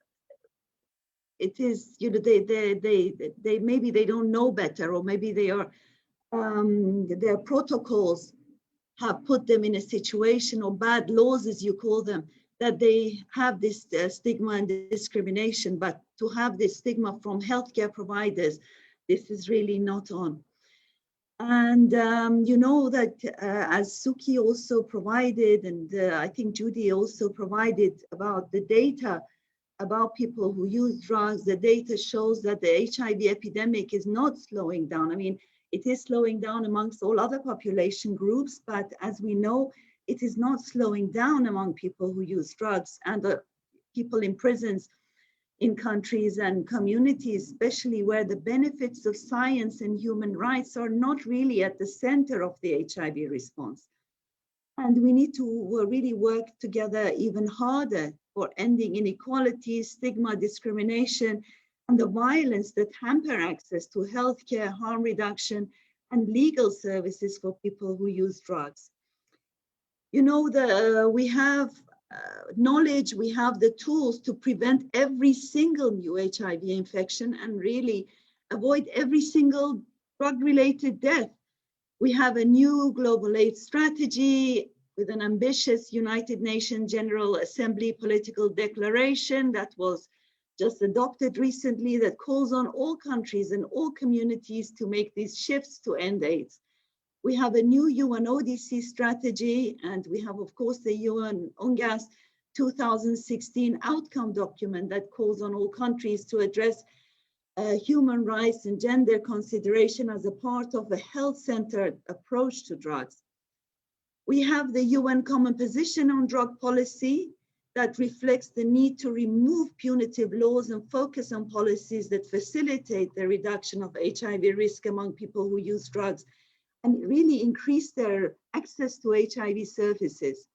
they maybe they don't know better, or maybe they are, their protocols have put them in a situation, or bad laws, as you call them, that they have this stigma and discrimination. But to have this stigma from healthcare providers, this is really not on. And that as Suki also provided, and I think Judy also provided about the data about people who use drugs, the data shows that the HIV epidemic is not slowing down. I mean, it is slowing down amongst all other population groups, but as we know, it is not slowing down among people who use drugs, and people in prisons, in countries and communities, especially where the benefits of science and human rights are not really at the center of the HIV response. And we need to really work together even harder for ending inequality, stigma, discrimination, and the violence that hamper access to healthcare, harm reduction, and legal services for people who use drugs. We have knowledge, we have the tools to prevent every single new HIV infection and really avoid every single drug-related death. We have a new global AIDS strategy with an ambitious United Nations General Assembly political declaration that was just adopted recently that calls on all countries and all communities to make these shifts to end AIDS. We have a new UNODC strategy, and we have, of course, the UNGAS 2016 outcome document that calls on all countries to address human rights and gender consideration as a part of a health-centered approach to drugs. We have the UN Common Position on Drug Policy that reflects the need to remove punitive laws and focus on policies that facilitate the reduction of HIV risk among people who use drugs and really increase their access to HIV services.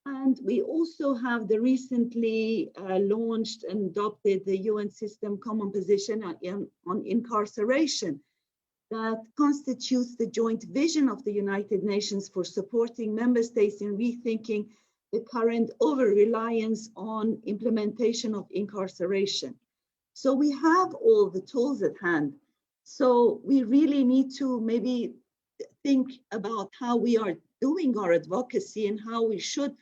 And we also have the recently launched and adopted the UN System Common Position on Incarceration that constitutes the joint vision of the United Nations for supporting member states in rethinking the current over-reliance on implementation of incarceration. So we have all the tools at hand. So we really need to maybe think about how we are doing our advocacy and how we should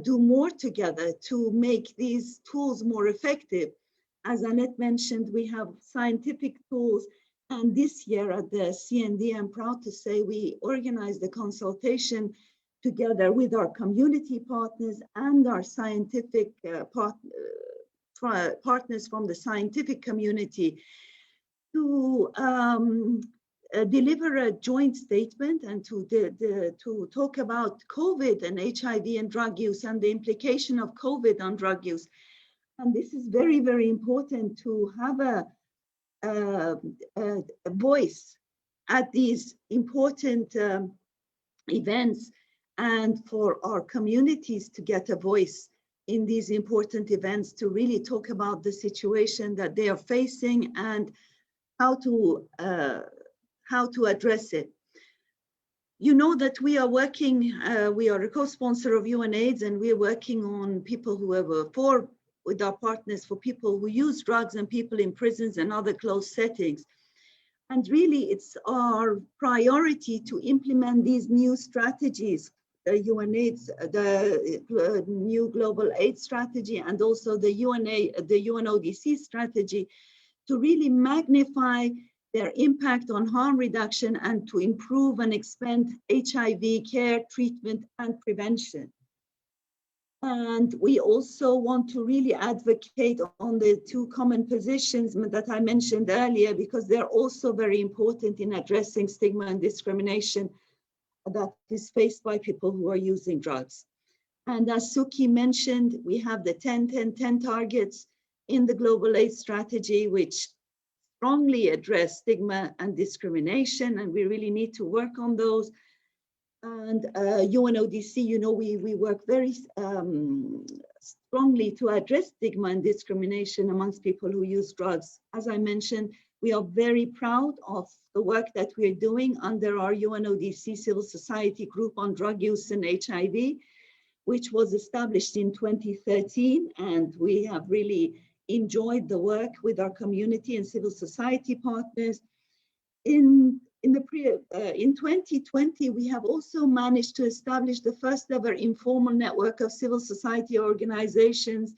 do more together to make these tools more effective. As Annette mentioned, we have scientific tools, and this year at the CND, I'm proud to say we organized a consultation together with our community partners and our scientific partners from the scientific community to deliver a joint statement and to talk about COVID and HIV and drug use and the implication of COVID on drug use. And this is very, very important to have a voice at these important events and for our communities to get a voice in these important events to really talk about the situation that they are facing and how to address it. You know that we are working, we are a co-sponsor of UNAIDS, and we are working on people who have with our partners for people who use drugs and people in prisons and other closed settings. And really it's our priority to implement these new strategies, the UNAIDS, the new global AIDS strategy, and also the UNODC strategy to really magnify their impact on harm reduction and to improve and expand HIV care, treatment, and prevention. And we also want to really advocate on the two common positions that I mentioned earlier, because they're also very important in addressing stigma and discrimination that is faced by people who are using drugs. And as Suki mentioned, we have the 10-10-10 targets in the global AIDS strategy, which strongly address stigma and discrimination, and we really need to work on those. And UNODC, you know, we work very strongly to address stigma and discrimination amongst people who use drugs. As I mentioned, we are very proud of the work that we're doing under our UNODC Civil Society Group on Drug Use and HIV, which was established in 2013, and we have really enjoyed the work with our community and civil society partners. In 2020, we have also managed to establish the first ever informal network of civil society organizations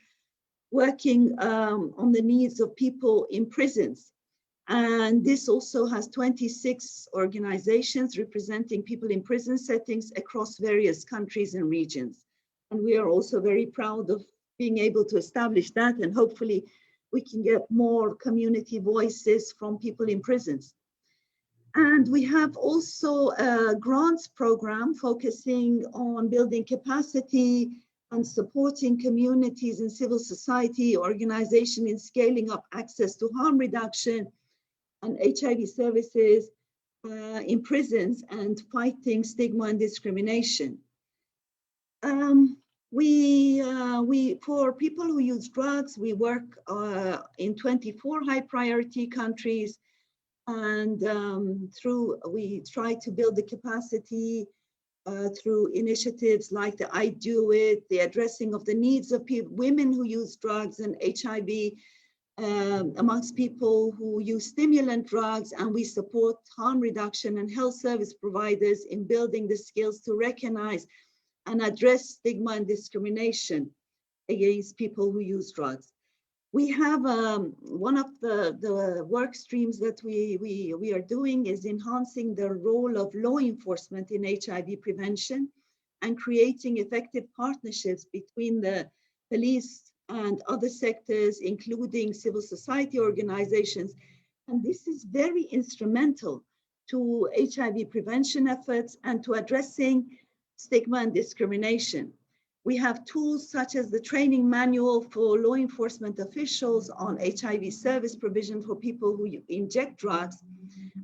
working on the needs of people in prisons. And this also has 26 organizations representing people in prison settings across various countries and regions. And we are also very proud of being able to establish that, and hopefully we can get more community voices from people in prisons. And we have also a grants program focusing on building capacity and supporting communities and civil society organizations in scaling up access to harm reduction and HIV services in prisons and fighting stigma and discrimination. For people who use drugs, we work in 24 high priority countries, and we try to build the capacity through initiatives like the I Do It, the addressing of the needs of women who use drugs and HIV amongst people who use stimulant drugs, and we support harm reduction and health service providers in building the skills to recognize and address stigma and discrimination against people who use drugs. We have one of the work streams that we are doing is enhancing the role of law enforcement in HIV prevention and creating effective partnerships between the police and other sectors, including civil society organizations. And this is very instrumental to HIV prevention efforts and to addressing stigma and discrimination. We have tools such as the training manual for law enforcement officials on HIV service provision for people who inject drugs.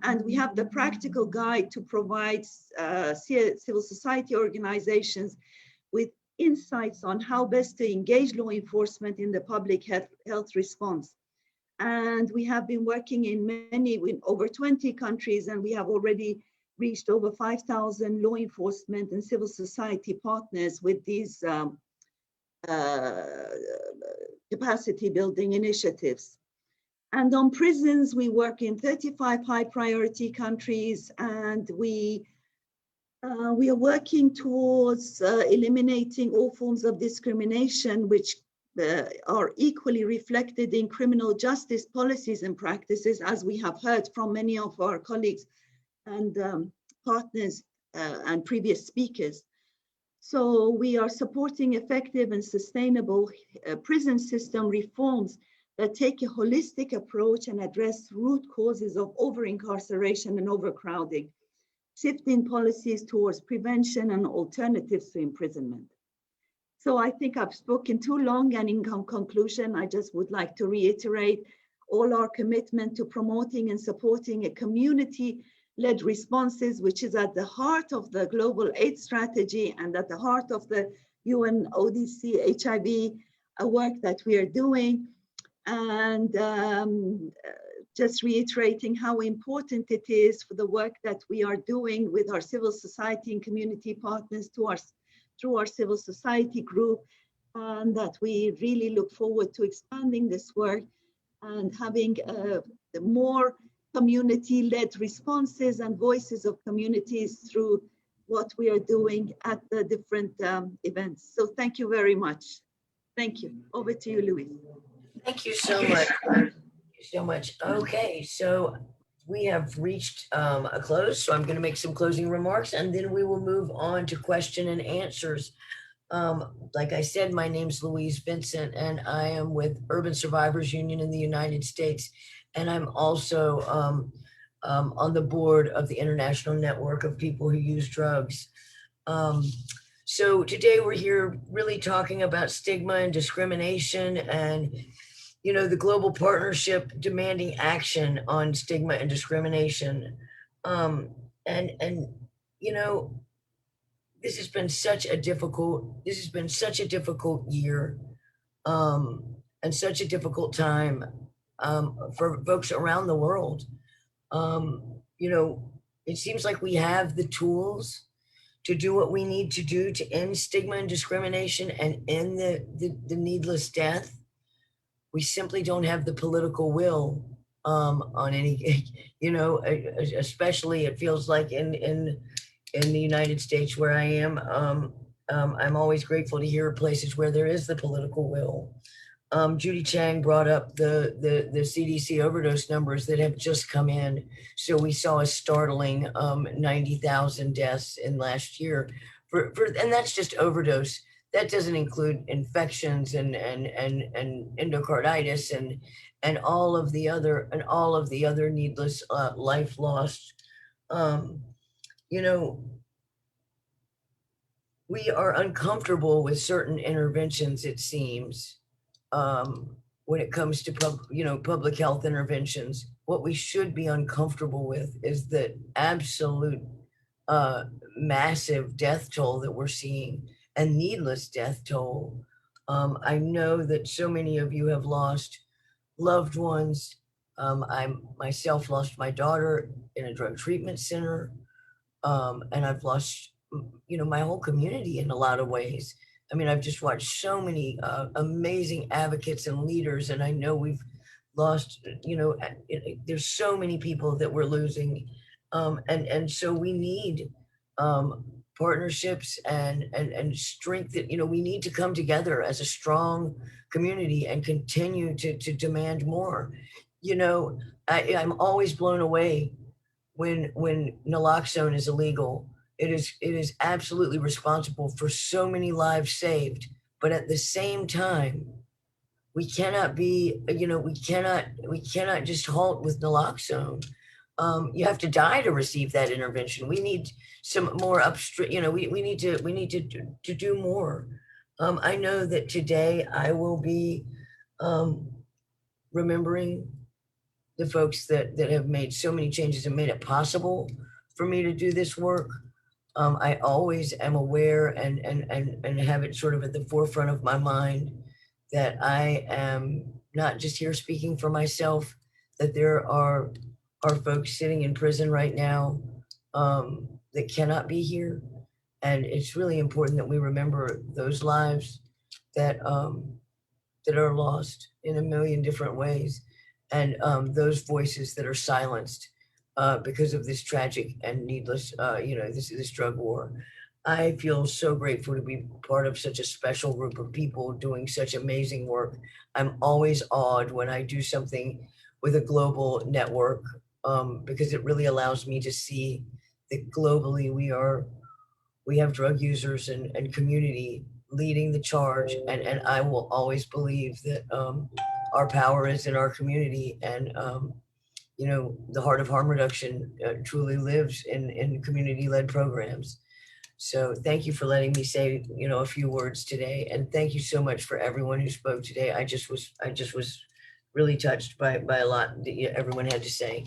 And we have the practical guide to provide civil society organizations with insights on how best to engage law enforcement in the public health response. And we have been working in over 20 countries, and we have already reached over 5,000 law enforcement and civil society partners with these capacity building initiatives. And on prisons, we work in 35 high priority countries, and we are working towards eliminating all forms of discrimination, which are equally reflected in criminal justice policies and practices, as we have heard from many of our colleagues and partners and previous speakers. So we are supporting effective and sustainable prison system reforms that take a holistic approach and address root causes of over-incarceration and overcrowding, shifting policies towards prevention and alternatives to imprisonment. So I think I've spoken too long, and in conclusion, I just would like to reiterate all our commitment to promoting and supporting a community-led responses, which is at the heart of the global AIDS strategy and at the heart of the UNODC HIV work that we are doing. And just reiterating how important it is for the work that we are doing with our civil society and community partners through our civil society group, and that we really look forward to expanding this work and having more community-led responses and voices of communities through what we are doing at the different events. So thank you very much. Thank you. Over to you, Louise. Thank you so much. Thank you so much. Okay, so we have reached a close, so I'm going to make some closing remarks, and then we will move on to question and answers. Like I said, my name's Louise Vincent, and I am with Urban Survivors Union in the United States, and I'm also on the board of the International Network of People Who Use Drugs. So today we're here really talking about stigma and discrimination, and the global partnership demanding action on stigma and discrimination. This has been such a difficult year, and such a difficult time for folks around the world. It seems like we have the tools to do what we need to do to end stigma and discrimination and end the needless death. We simply don't have the political will on any, especially it feels like in the United States where I am. I'm always grateful to hear places where there is the political will. Judy Chang brought up the CDC overdose numbers that have just come in. So we saw a startling 90,000 deaths in last year, and that's just overdose. That doesn't include infections and endocarditis and all of the other needless life lost. We are uncomfortable with certain interventions, it seems, when it comes to public health interventions. What we should be uncomfortable with is the absolute massive death toll that we're seeing, and needless death toll. I know that so many of you have lost loved ones. I myself lost my daughter in a drug treatment center, and I've lost my whole community in a lot of ways. I mean, I've just watched so many amazing advocates and leaders, and I know we've lost, there's so many people that we're losing. And so we need partnerships and strength that, we need to come together as a strong community and continue to demand more. I'm always blown away when naloxone is illegal. It is absolutely responsible for so many lives saved. But at the same time, we cannot be, we cannot just halt with naloxone. You have to die to receive that intervention. We need some more upstream, we need to do more. I know that today I will be remembering the folks that have made so many changes and made it possible for me to do this work. I always am aware and have it sort of at the forefront of my mind that I am not just here speaking for myself, that there are folks sitting in prison right now that cannot be here. And it's really important that we remember those lives that that are lost in a million different ways, and those voices that are silenced because of this tragic and needless, this drug war. I feel so grateful to be part of such a special group of people doing such amazing work. I'm always awed when I do something with a global network because it really allows me to see that globally we have drug users and community leading the charge, and I will always believe that our power is in our community, and the heart of harm reduction truly lives in community-led programs. So thank you for letting me say a few words today, and thank you so much for everyone who spoke today. I just was really touched by a lot that everyone had to say.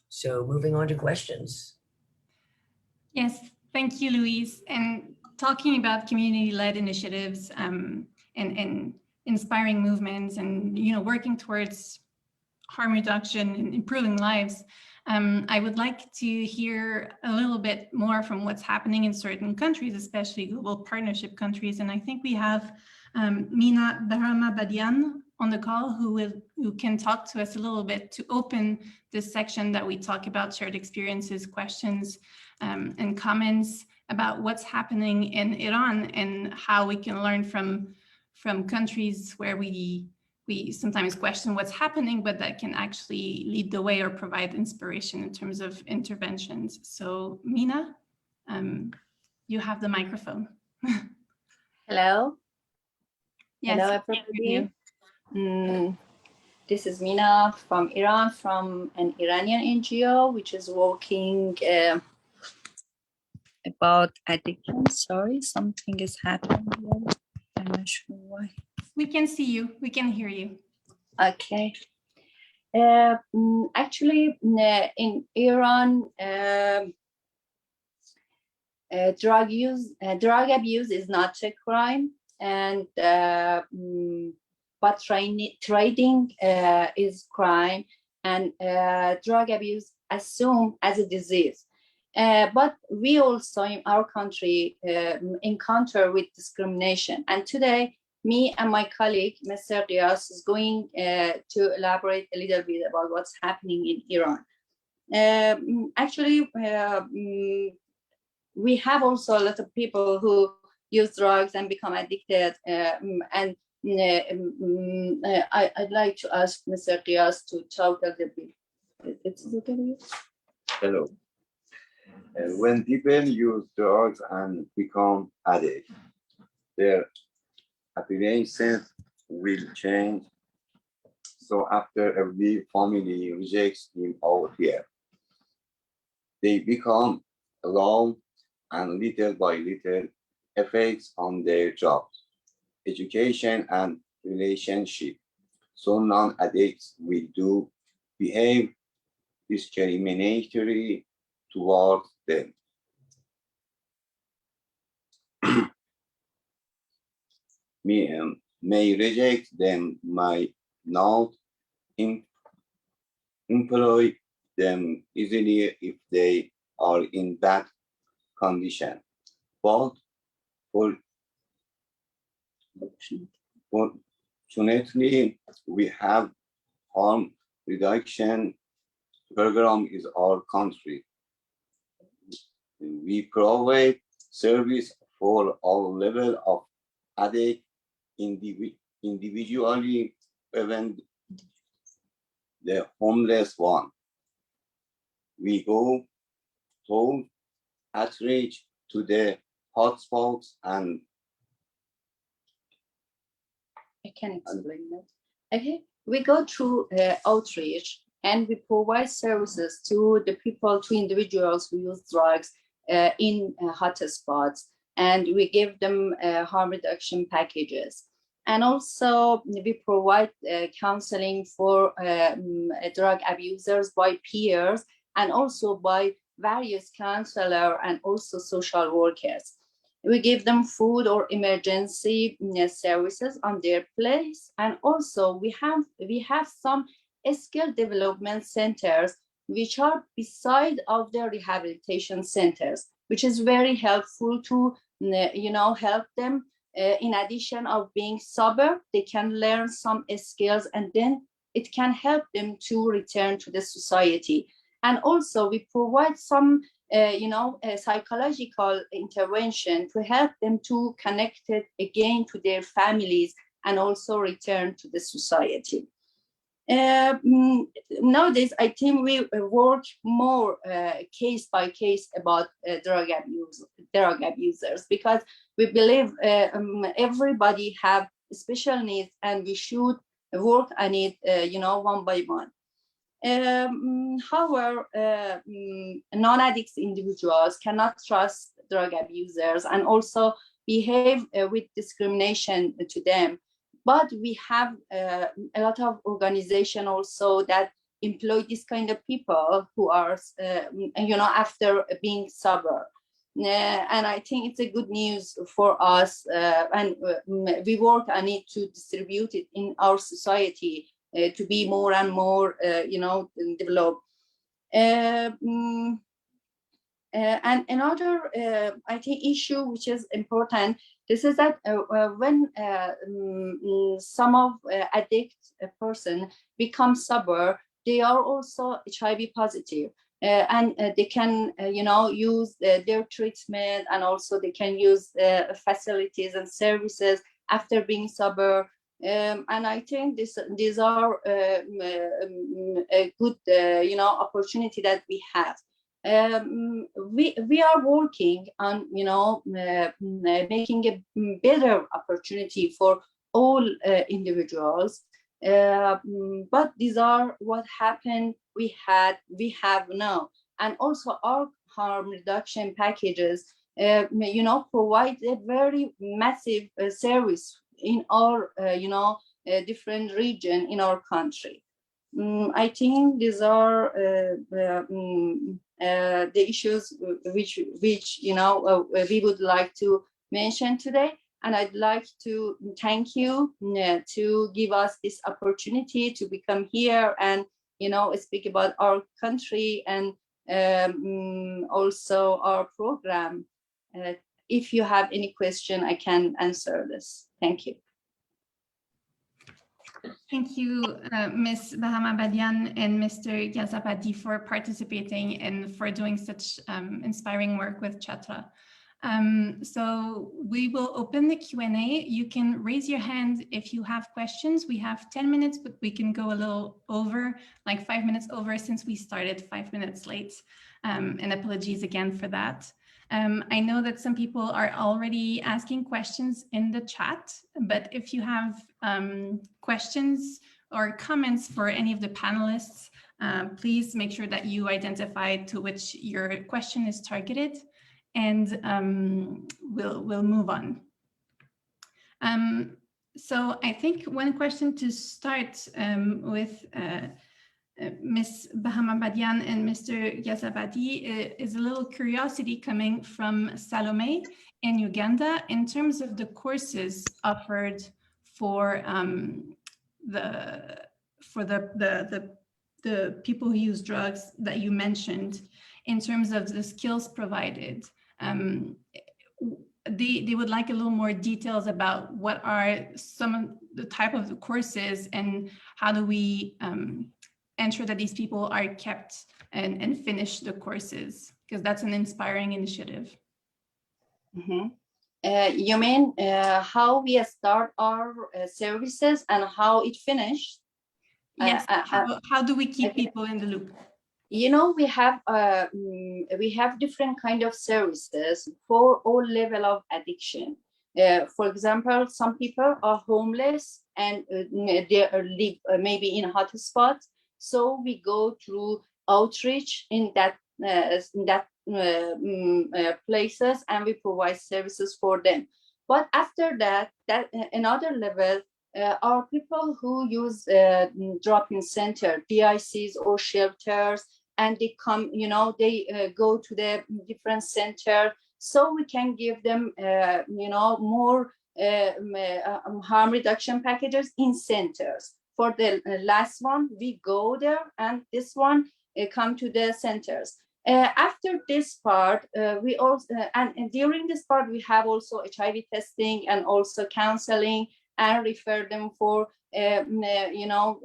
So moving on to questions. Yes, thank you, Louise. And talking about community-led initiatives and inspiring movements and working towards harm reduction and improving lives, I would like to hear a little bit more from what's happening in certain countries, especially global partnership countries. And I think we have Mina Badian on the call who can talk to us a little bit to open this section that we talk about shared experiences, questions, and comments about what's happening in Iran and how we can learn from countries where we sometimes question what's happening, but that can actually lead the way or provide inspiration in terms of interventions. So Mina, you have the microphone. Hello. Yes, hello everybody. This is Mina from Iran, from an Iranian NGO, which is working about addiction. Sorry, something is happening here. I'm not sure why. We can see you. We can hear you. Okay. Actually, in Iran, drug abuse is not a crime, and but trading is crime, and drug abuse assumed as a disease. But we also in our country encounter with discrimination, and today me and my colleague Mr. Rias is going to elaborate a little bit about what's happening in Iran. Actually, we have also a lot of people who use drugs and become addicted, and I'd like to ask Mr. Rias to talk a little bit. It's okay with you? Hello. When people use drugs and become addicts, their appearances will change. So after every family rejects him or her, they become alone, and little by little effects on their jobs, education, and relationship. So non-addicts will behave discriminatory towards them. May reject them, might not employ them easily if they are in bad condition. But for Fortunately, we have harm reduction program in our country. We provide service for all level of addict individually, even the homeless one. We go to outreach to the hotspots and I can explain that. Okay, we go through outreach and we provide services to the people, to individuals who use drugs in hotspots, and we give them harm reduction packages. And also we provide counseling for drug abusers by peers and also by various counselors and also social workers. We give them food or emergency services on their place. And also we have some skill development centers which are beside of the rehabilitation centers, which is very helpful to help them. In addition of being sober, they can learn some skills and then it can help them to return to the society. And also we provide some psychological intervention to help them to connect it again to their families and also return to the society. Nowadays, I think we work more case by case about drug abusers, because we believe everybody have special needs and we should work on it, one by one. However, non-addicts individuals cannot trust drug abusers and also behave with discrimination to them. But we have a lot of organizations also that employ this kind of people who are, after being sober. And I think it's a good news for us, and we work on it to distribute it in our society to be more and more, developed. And another, I think, issue which is important, this is that when some of addict person become sober, they are also HIV positive. And they can, use their treatment, and also they can use facilities and services after being sober. And I think these are a good, opportunity that we have. We are working on, making a better opportunity for all individuals. But these are what happened. We have now, and also our harm reduction packages, provide a very massive service in our, different region in our country. I think these are the issues which we would like to mention today. And I'd like to thank you to give us this opportunity to become here and, speak about our country and also our program. If you have any question, I can answer this. Thank you. Thank you, Ms. Bahamabadian and Mr. Ghazabadi, for participating and for doing such inspiring work with Chatra. So we will open the Q&A. You can raise your hand if you have questions. We have 10 minutes, but we can go a little over, like 5 minutes over, since we started 5 minutes late. And apologies again for that. I know that some people are already asking questions in the chat, but if you have questions or comments for any of the panelists, please make sure that you identify to which your question is targeted, and we'll move on. So I think one question to start with Ms. Bahamabadian and Mr. Ghazabadi is a little curiosity coming from Salome in Uganda in terms of the courses offered for the people who use drugs that you mentioned, in terms of the skills provided. they would like a little more details about what are some of the type of the courses and how do we ensure that these people are kept and finish the courses, because that's an inspiring initiative. You mean how we start our services and how it finished? Yes, how do we keep people in the loop? You know, we have different kind of services for all level of addiction. For example, some people are homeless and they live maybe in hotspots. So we go through outreach in that places, and we provide services for them. But after that, another level are people who use drop-in center, DICs or shelters, and they come, you know, they go to the different center, so we can give them, you know, more harm reduction packages in centers. For the last one, we go there, and this one come to the centers. After this part, we also, and during this part, we have also HIV testing and also counseling, and refer them for you know,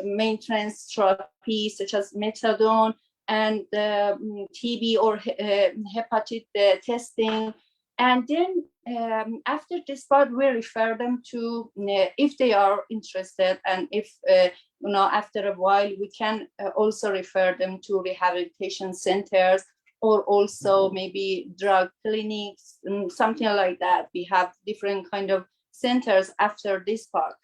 maintenance therapy such as methadone and TB or hepatitis testing. And then after this part, we refer them to, if they are interested, and if you know, after a while, we can also refer them to rehabilitation centers, or also maybe drug clinics, something like that. We have different kind of centers after this part.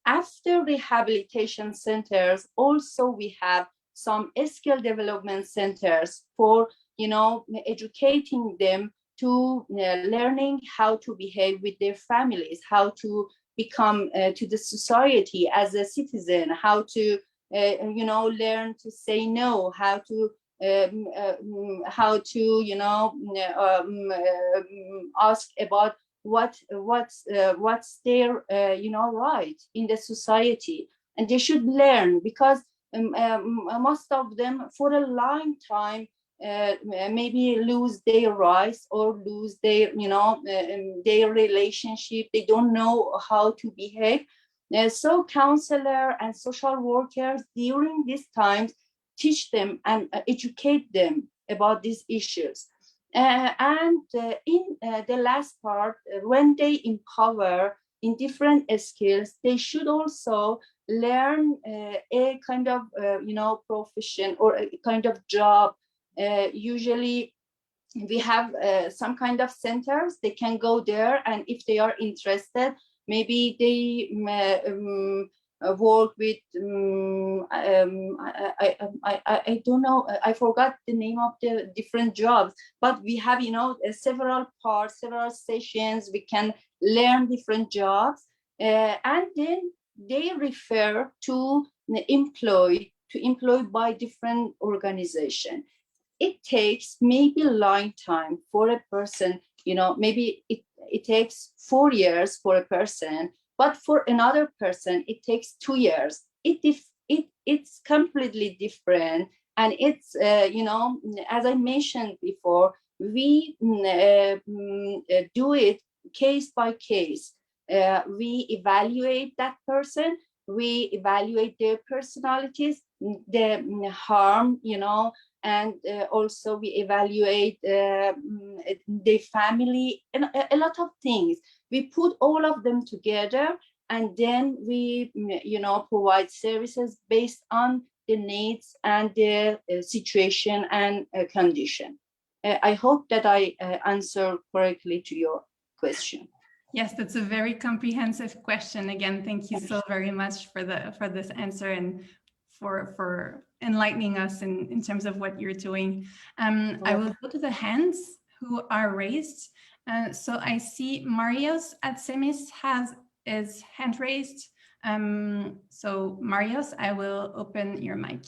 After rehabilitation centers, also we have some skill development centers for, you know, educating them to learning how to behave with their families, how to become to the society as a citizen, how to you know, learn to say no, how to you know, ask about what's their you know, right in the society. And they should learn, because most of them for a long time maybe lose their rights or lose their, you know, their relationship. They don't know how to behave. So counselor and social workers during these times teach them and educate them about these issues. And in the last part, when they empower in different skills, they should also learn a kind of, you know, profession or a kind of job. Usually we have some kind of centers. They can go there, and if they are interested, maybe they work with I don't know, I forgot the name of the different jobs, but we have, you know, several parts, several sessions. We can learn different jobs, and then they refer to employ by different organization. It takes maybe a long time for a person, you know, maybe it takes 4 years for a person, but for another person, it takes 2 years. It's completely different. And it's, you know, as I mentioned before, we do it case by case. We evaluate that person, we evaluate their personalities, the harm, you know, and also we evaluate the family and a lot of things. We put all of them together, and then we, you know, provide services based on the needs and the situation and condition. I hope that I answer correctly to your question. Yes, that's a very comprehensive question. Again, thank you so very much for this answer and for enlightening us in terms of what you're doing. I will go to the hands who are raised. So I see Marios Atsemis has his hand raised. So Marios, I will open your mic.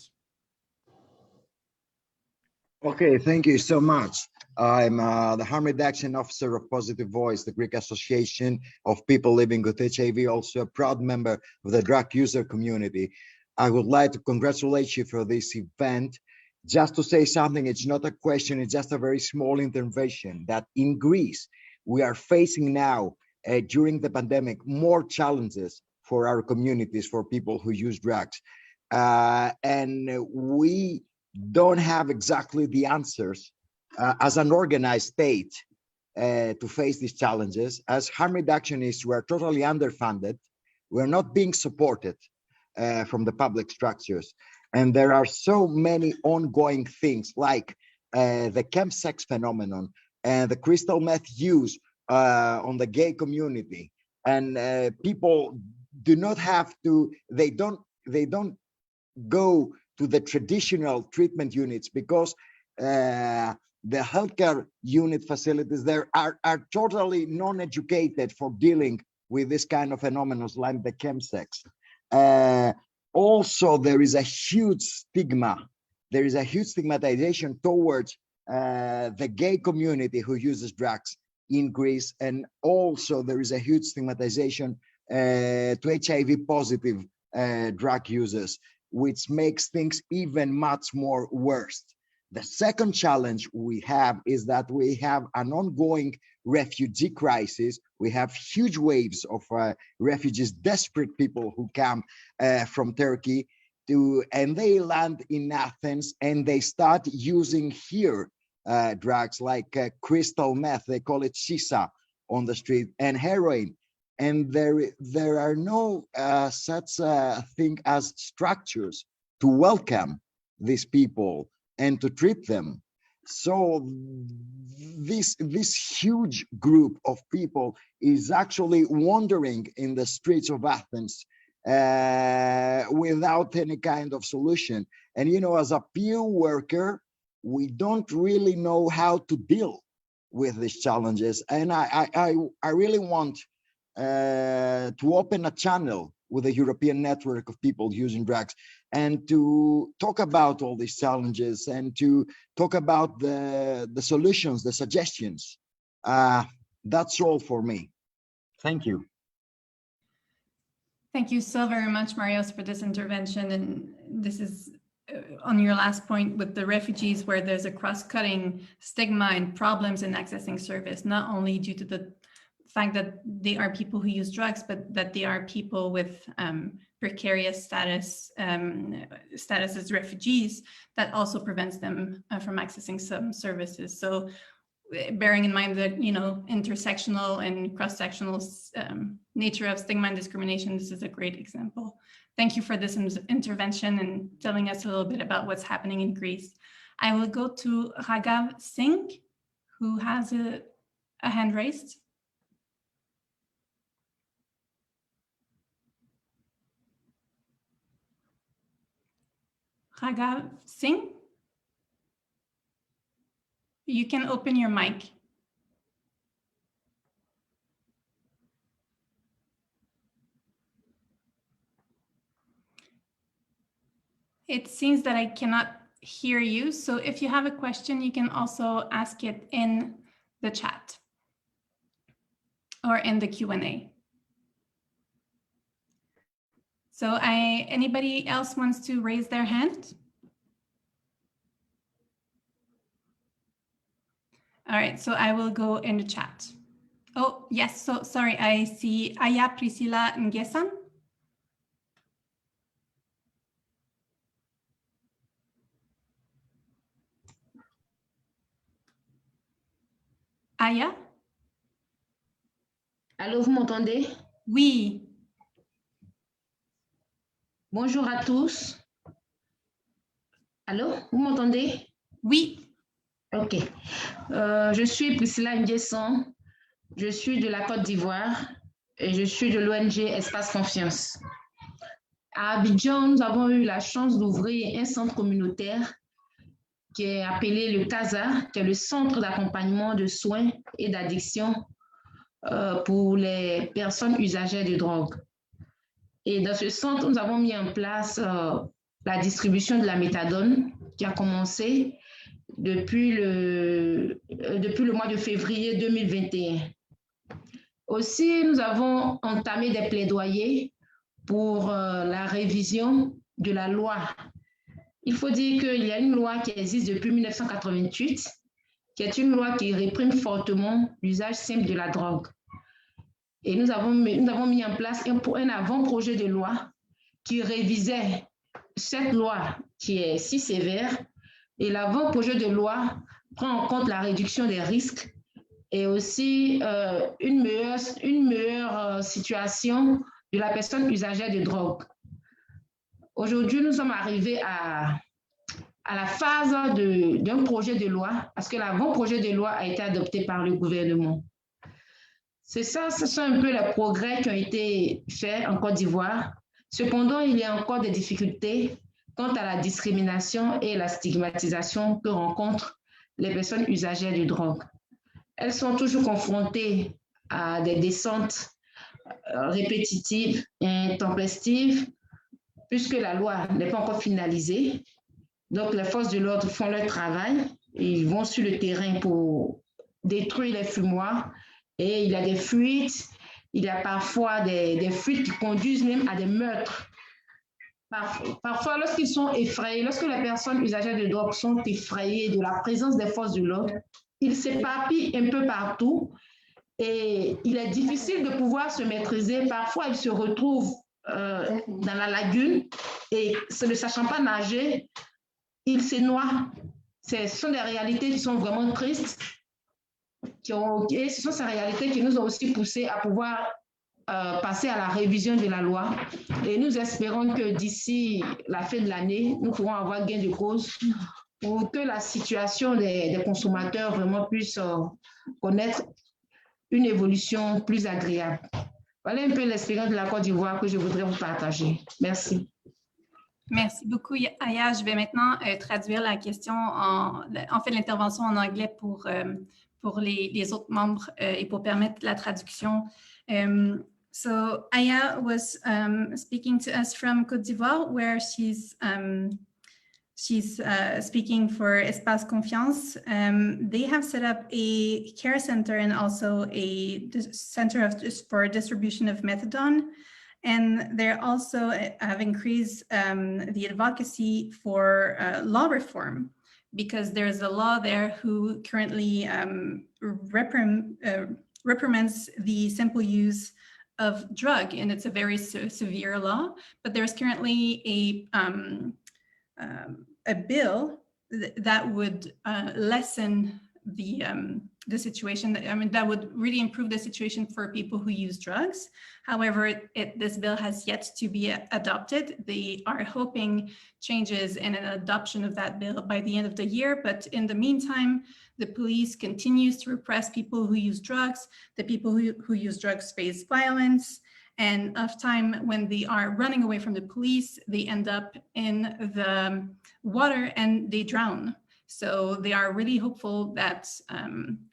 Okay, thank you so much. I'm the Harm Reduction Officer of Positive Voice, the Greek Association of People Living with HIV, also a proud member of the drug user community. I would like to congratulate you for this event. Just to say something, it's not a question, it's just a very small intervention that in Greece, we are facing now during the pandemic, more challenges for our communities, for people who use drugs. And we don't have exactly the answers as an organized state to face these challenges. As harm reductionists, we're totally underfunded. We're not being supported from the public structures. And there are so many ongoing things like the chemsex phenomenon and the crystal meth use on the gay community. And people do not have to, they don't go to the traditional treatment units because the healthcare unit facilities there are totally non-educated for dealing with this kind of phenomena like the chemsex. Also, there is a huge stigma. There is a huge stigmatization towards the gay community who uses drugs in Greece. And also there is a huge stigmatization to HIV positive drug users, which makes things even much more worse. The second challenge we have is that we have an ongoing refugee crisis. We have huge waves of refugees, desperate people who come from Turkey and they land in Athens and they start using here drugs like crystal meth, they call it shisha on the street, and heroin. And there are no such thing as structures to welcome these people and to treat them. So this huge group of people is actually wandering in the streets of Athens without any kind of solution. And you know, as a peer worker, we don't really know how to deal with these challenges. And I really want to open a channel with a European network of people using drugs and to talk about all these challenges and to talk about the solutions, the suggestions. That's all for me. Thank you. Thank you so very much, Marios, for this intervention. And this is on your last point with the refugees, where there's a cross-cutting stigma and problems in accessing service, not only due to the fact that they are people who use drugs, but that they are people with precarious status as refugees, that also prevents them from accessing some services. So bearing in mind that, you know, intersectional and cross-sectional nature of stigma and discrimination, this is a great example. Thank you for this intervention and telling us a little bit about what's happening in Greece. I will go to Raghav Singh, who has a hand raised. Raghav Singh, you can open your mic. It seems that I cannot hear you. So if you have a question, you can also ask it in the chat or in the Q&A. So anybody else wants to raise their hand? All right, so I will go in the chat. Oh, yes, so sorry, I see Aya Priscilla Ngesan. Aya? Allô, vous m'entendez? Oui. Bonjour à tous. Allô, vous m'entendez? Oui. Ok. Je suis Priscilla Nguesson. Je suis de la Côte d'Ivoire et je suis de l'ONG Espace Confiance. À Abidjan, nous avons eu la chance d'ouvrir un centre communautaire qui est appelé le CASA, qui est le centre d'accompagnement de soins et d'addiction pour les personnes usagères de drogue. Et dans ce centre, nous avons mis en place la distribution de la méthadone qui a commencé depuis le mois de février 2021. Aussi, nous avons entamé des plaidoyers pour la révision de la loi Il faut dire qu'il y a une loi qui existe depuis 1988, qui est une loi qui réprime fortement l'usage simple de la drogue. Et nous avons mis en place un avant-projet de loi qui révisait cette loi qui est si sévère. Et l'avant-projet de loi prend en compte la réduction des risques et aussi une meilleure situation de la personne usagère de drogue. Aujourd'hui, nous sommes arrivés à la phase d'un projet de loi, parce que l'avant-projet de loi a été adopté par le gouvernement. C'est ça, ce sont un peu les progrès qui ont été faits en Côte d'Ivoire. Cependant, il y a encore des difficultés quant à la discrimination et la stigmatisation que rencontrent les personnes usagères de drogue. Elles sont toujours confrontées à des descentes répétitives et intempestives, puisque la loi n'est pas encore finalisée. Donc, les forces de l'ordre font leur travail, ils vont sur le terrain pour détruire les fumoirs. Et il y a des fuites, il y a parfois des fuites qui conduisent même à des meurtres. Parfois, lorsqu'ils sont effrayés, lorsque les personnes usagères de drogue sont effrayées de la présence des forces de l'ordre, ils s'éparpillent un peu partout et il est difficile de pouvoir se maîtriser. Parfois, ils se retrouvent dans la lagune et ne sachant pas nager, ils se noient. Ce sont des réalités qui sont vraiment tristes. Et ce sont ces réalités qui nous ont aussi poussé à pouvoir passer à la révision de la loi. Et nous espérons que d'ici la fin de l'année, nous pourrons avoir gain de cause pour que la situation des consommateurs vraiment puisse connaître une évolution plus agréable. Voilà un peu l'expérience de la Côte d'Ivoire que je voudrais vous partager. Merci. Merci beaucoup, Aya. Je vais maintenant traduire la question, en fait l'intervention en anglais pour les autres membres et pour permettre la traduction. So Aya was speaking to us from Côte d'Ivoire, where she's speaking for Espace Confiance. They have set up a care center and also a center for distribution of methadone. And they also have increased the advocacy for law reform, because there's a law there who currently reprimands the simple use of drug, and it's a very severe law. But there's currently a bill that would lessen the situation. I mean, that would really improve the situation for people who use drugs. However, this bill has yet to be adopted. They are hoping changes and an adoption of that bill by the end of the year. But in the meantime, the police continues to repress people who use drugs. The people who use drugs face violence. And of time when they are running away from the police, they end up in the water and they drown. So they are really hopeful that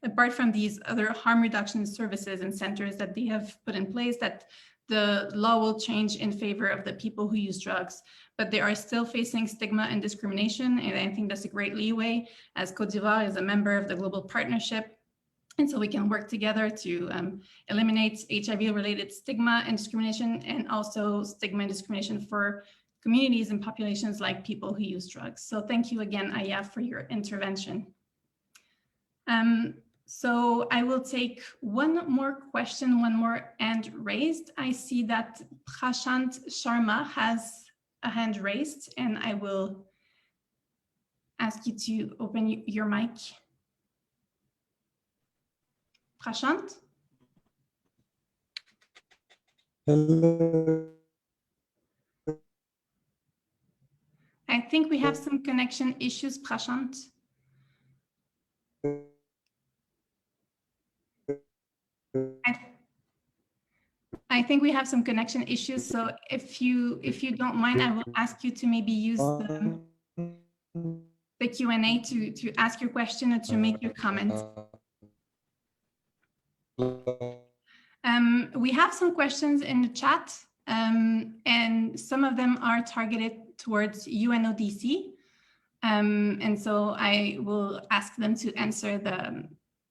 apart from these other harm reduction services and centers that they have put in place, that the law will change in favor of the people who use drugs. But they are still facing stigma and discrimination. And I think that's a great leeway, as Côte d'Ivoire is a member of the global partnership. And so we can work together to eliminate HIV-related stigma and discrimination, and also stigma and discrimination for communities and populations like people who use drugs. So thank you again, Aya, for your intervention. So I will take one more question, one more hand raised. I see that Prashant Sharma has a hand raised, and I will ask you to open your mic. Prashant? Hello. I think we have some connection issues, Prashant. I think we have some connection issues. So if you don't mind, I will ask you to maybe use the Q&A to ask your question or to make your comment. We have some questions in the chat, and some of them are targeted towards UNODC. And so I will ask them to answer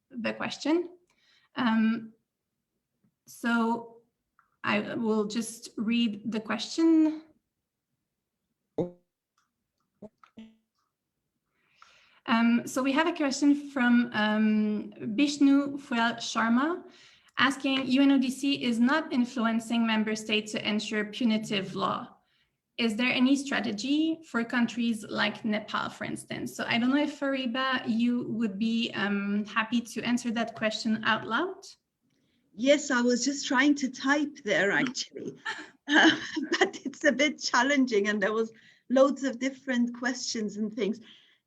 the question. So I will just read the question. So we have a question from Bishnu Fuel Sharma asking, UNODC is not influencing member states to ensure punitive law. Is there any strategy for countries like Nepal, for instance? So I don't know if Fariba, you would be happy to answer that question out loud. Yes, I was just trying to type there actually, but it's a bit challenging and there was loads of different questions and things.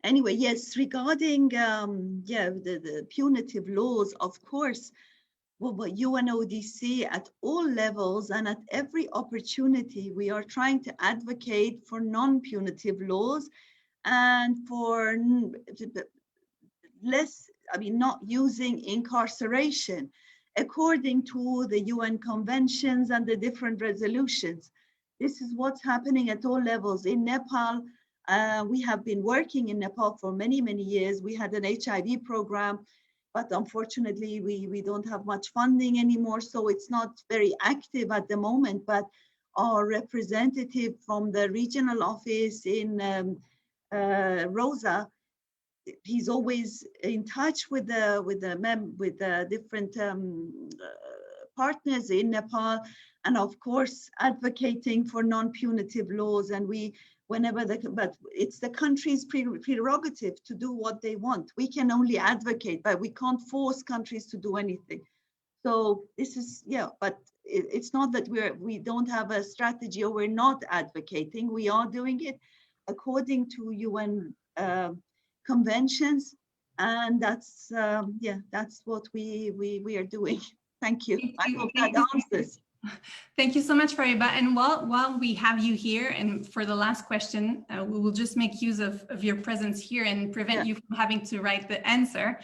Anyway, yes, regarding the punitive laws, of course, UNODC at all levels and at every opportunity, we are trying to advocate for non-punitive laws and for not using incarceration according to the UN conventions and the different resolutions. This is what's happening at all levels. In Nepal, we have been working in Nepal for many, many years. We had an HIV program, but unfortunately, we don't have much funding anymore, so it's not very active at the moment. But our representative from the regional office in Rosa, he's always in touch with the different partners in Nepal, and of course advocating for non-punitive laws. And but it's the country's prerogative to do what they want. We can only advocate, but we can't force countries to do anything. So this is, but it's not that we don't have a strategy or we're not advocating. We are doing it according to UN conventions, and that's that's what we are doing. Thank you. I hope that answers. Thank you so much, Fariba. And while we have you here, and for the last question, we will just make use of your presence here and prevent you from having to write the answer.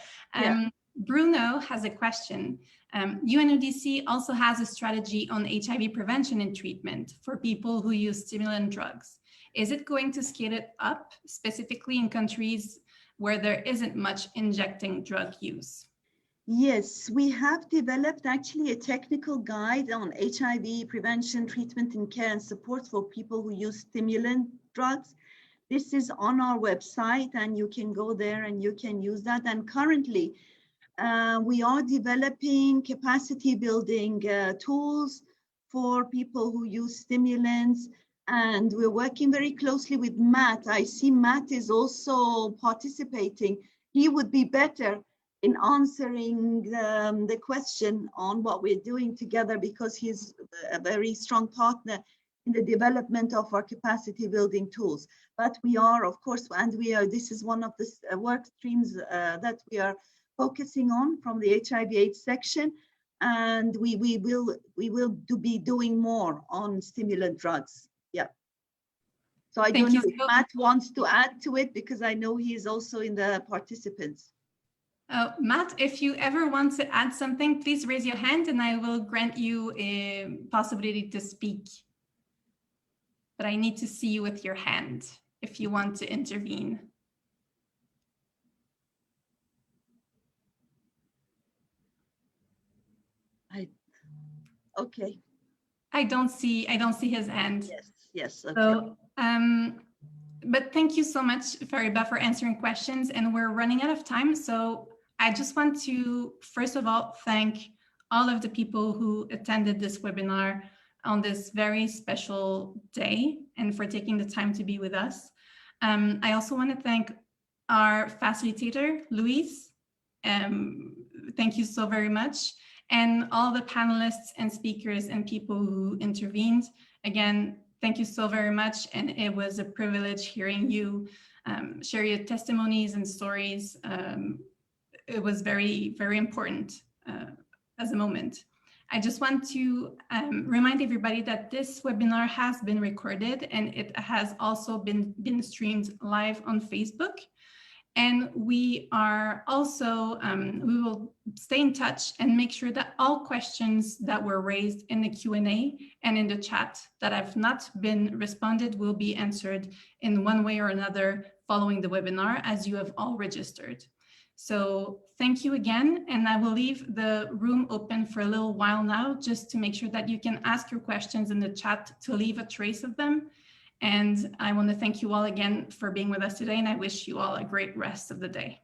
Bruno has a question. UNODC also has a strategy on HIV prevention and treatment for people who use stimulant drugs. Is it going to scale it up specifically in countries where there isn't much injecting drug use? Yes, we have developed actually a technical guide on HIV prevention, treatment, and care and support for people who use stimulant drugs. This is on our website and you can go there and you can use that. And currently, we are developing capacity building tools for people who use stimulants. And we're working very closely with Matt. I see Matt is also participating. He would be better in answering the question on what we're doing together because he's a very strong partner in the development of our capacity building tools. But we are, of course, and this is one of the work streams that we are focusing on from the HIV/AIDS section. And we will be doing more on stimulant drugs. Yeah. So I don't know if Matt wants to add to it because I know he is also in the participants. Matt, if you ever want to add something, please raise your hand and I will grant you a possibility to speak. But I need to see you with your hand if you want to intervene. Okay. I don't see his hand. Yes. Okay. So, but thank you so much, Fariba, for answering questions. And we're running out of time. So I just want to, first of all, thank all of the people who attended this webinar on this very special day and for taking the time to be with us. I also want to thank our facilitator, Louise. Thank you so very much. And all the panelists and speakers and people who intervened. Again, thank you so very much. And it was a privilege hearing you share your testimonies and stories. It was very, very important as a moment. I just want to remind everybody that this webinar has been recorded and it has also been streamed live on Facebook. And we are also, we will stay in touch and make sure that all questions that were raised in the Q&A and in the chat that have not been responded will be answered in one way or another following the webinar as you have all registered. So thank you again, and I will leave the room open for a little while now just to make sure that you can ask your questions in the chat to leave a trace of them. And I want to thank you all again for being with us today, and I wish you all a great rest of the day.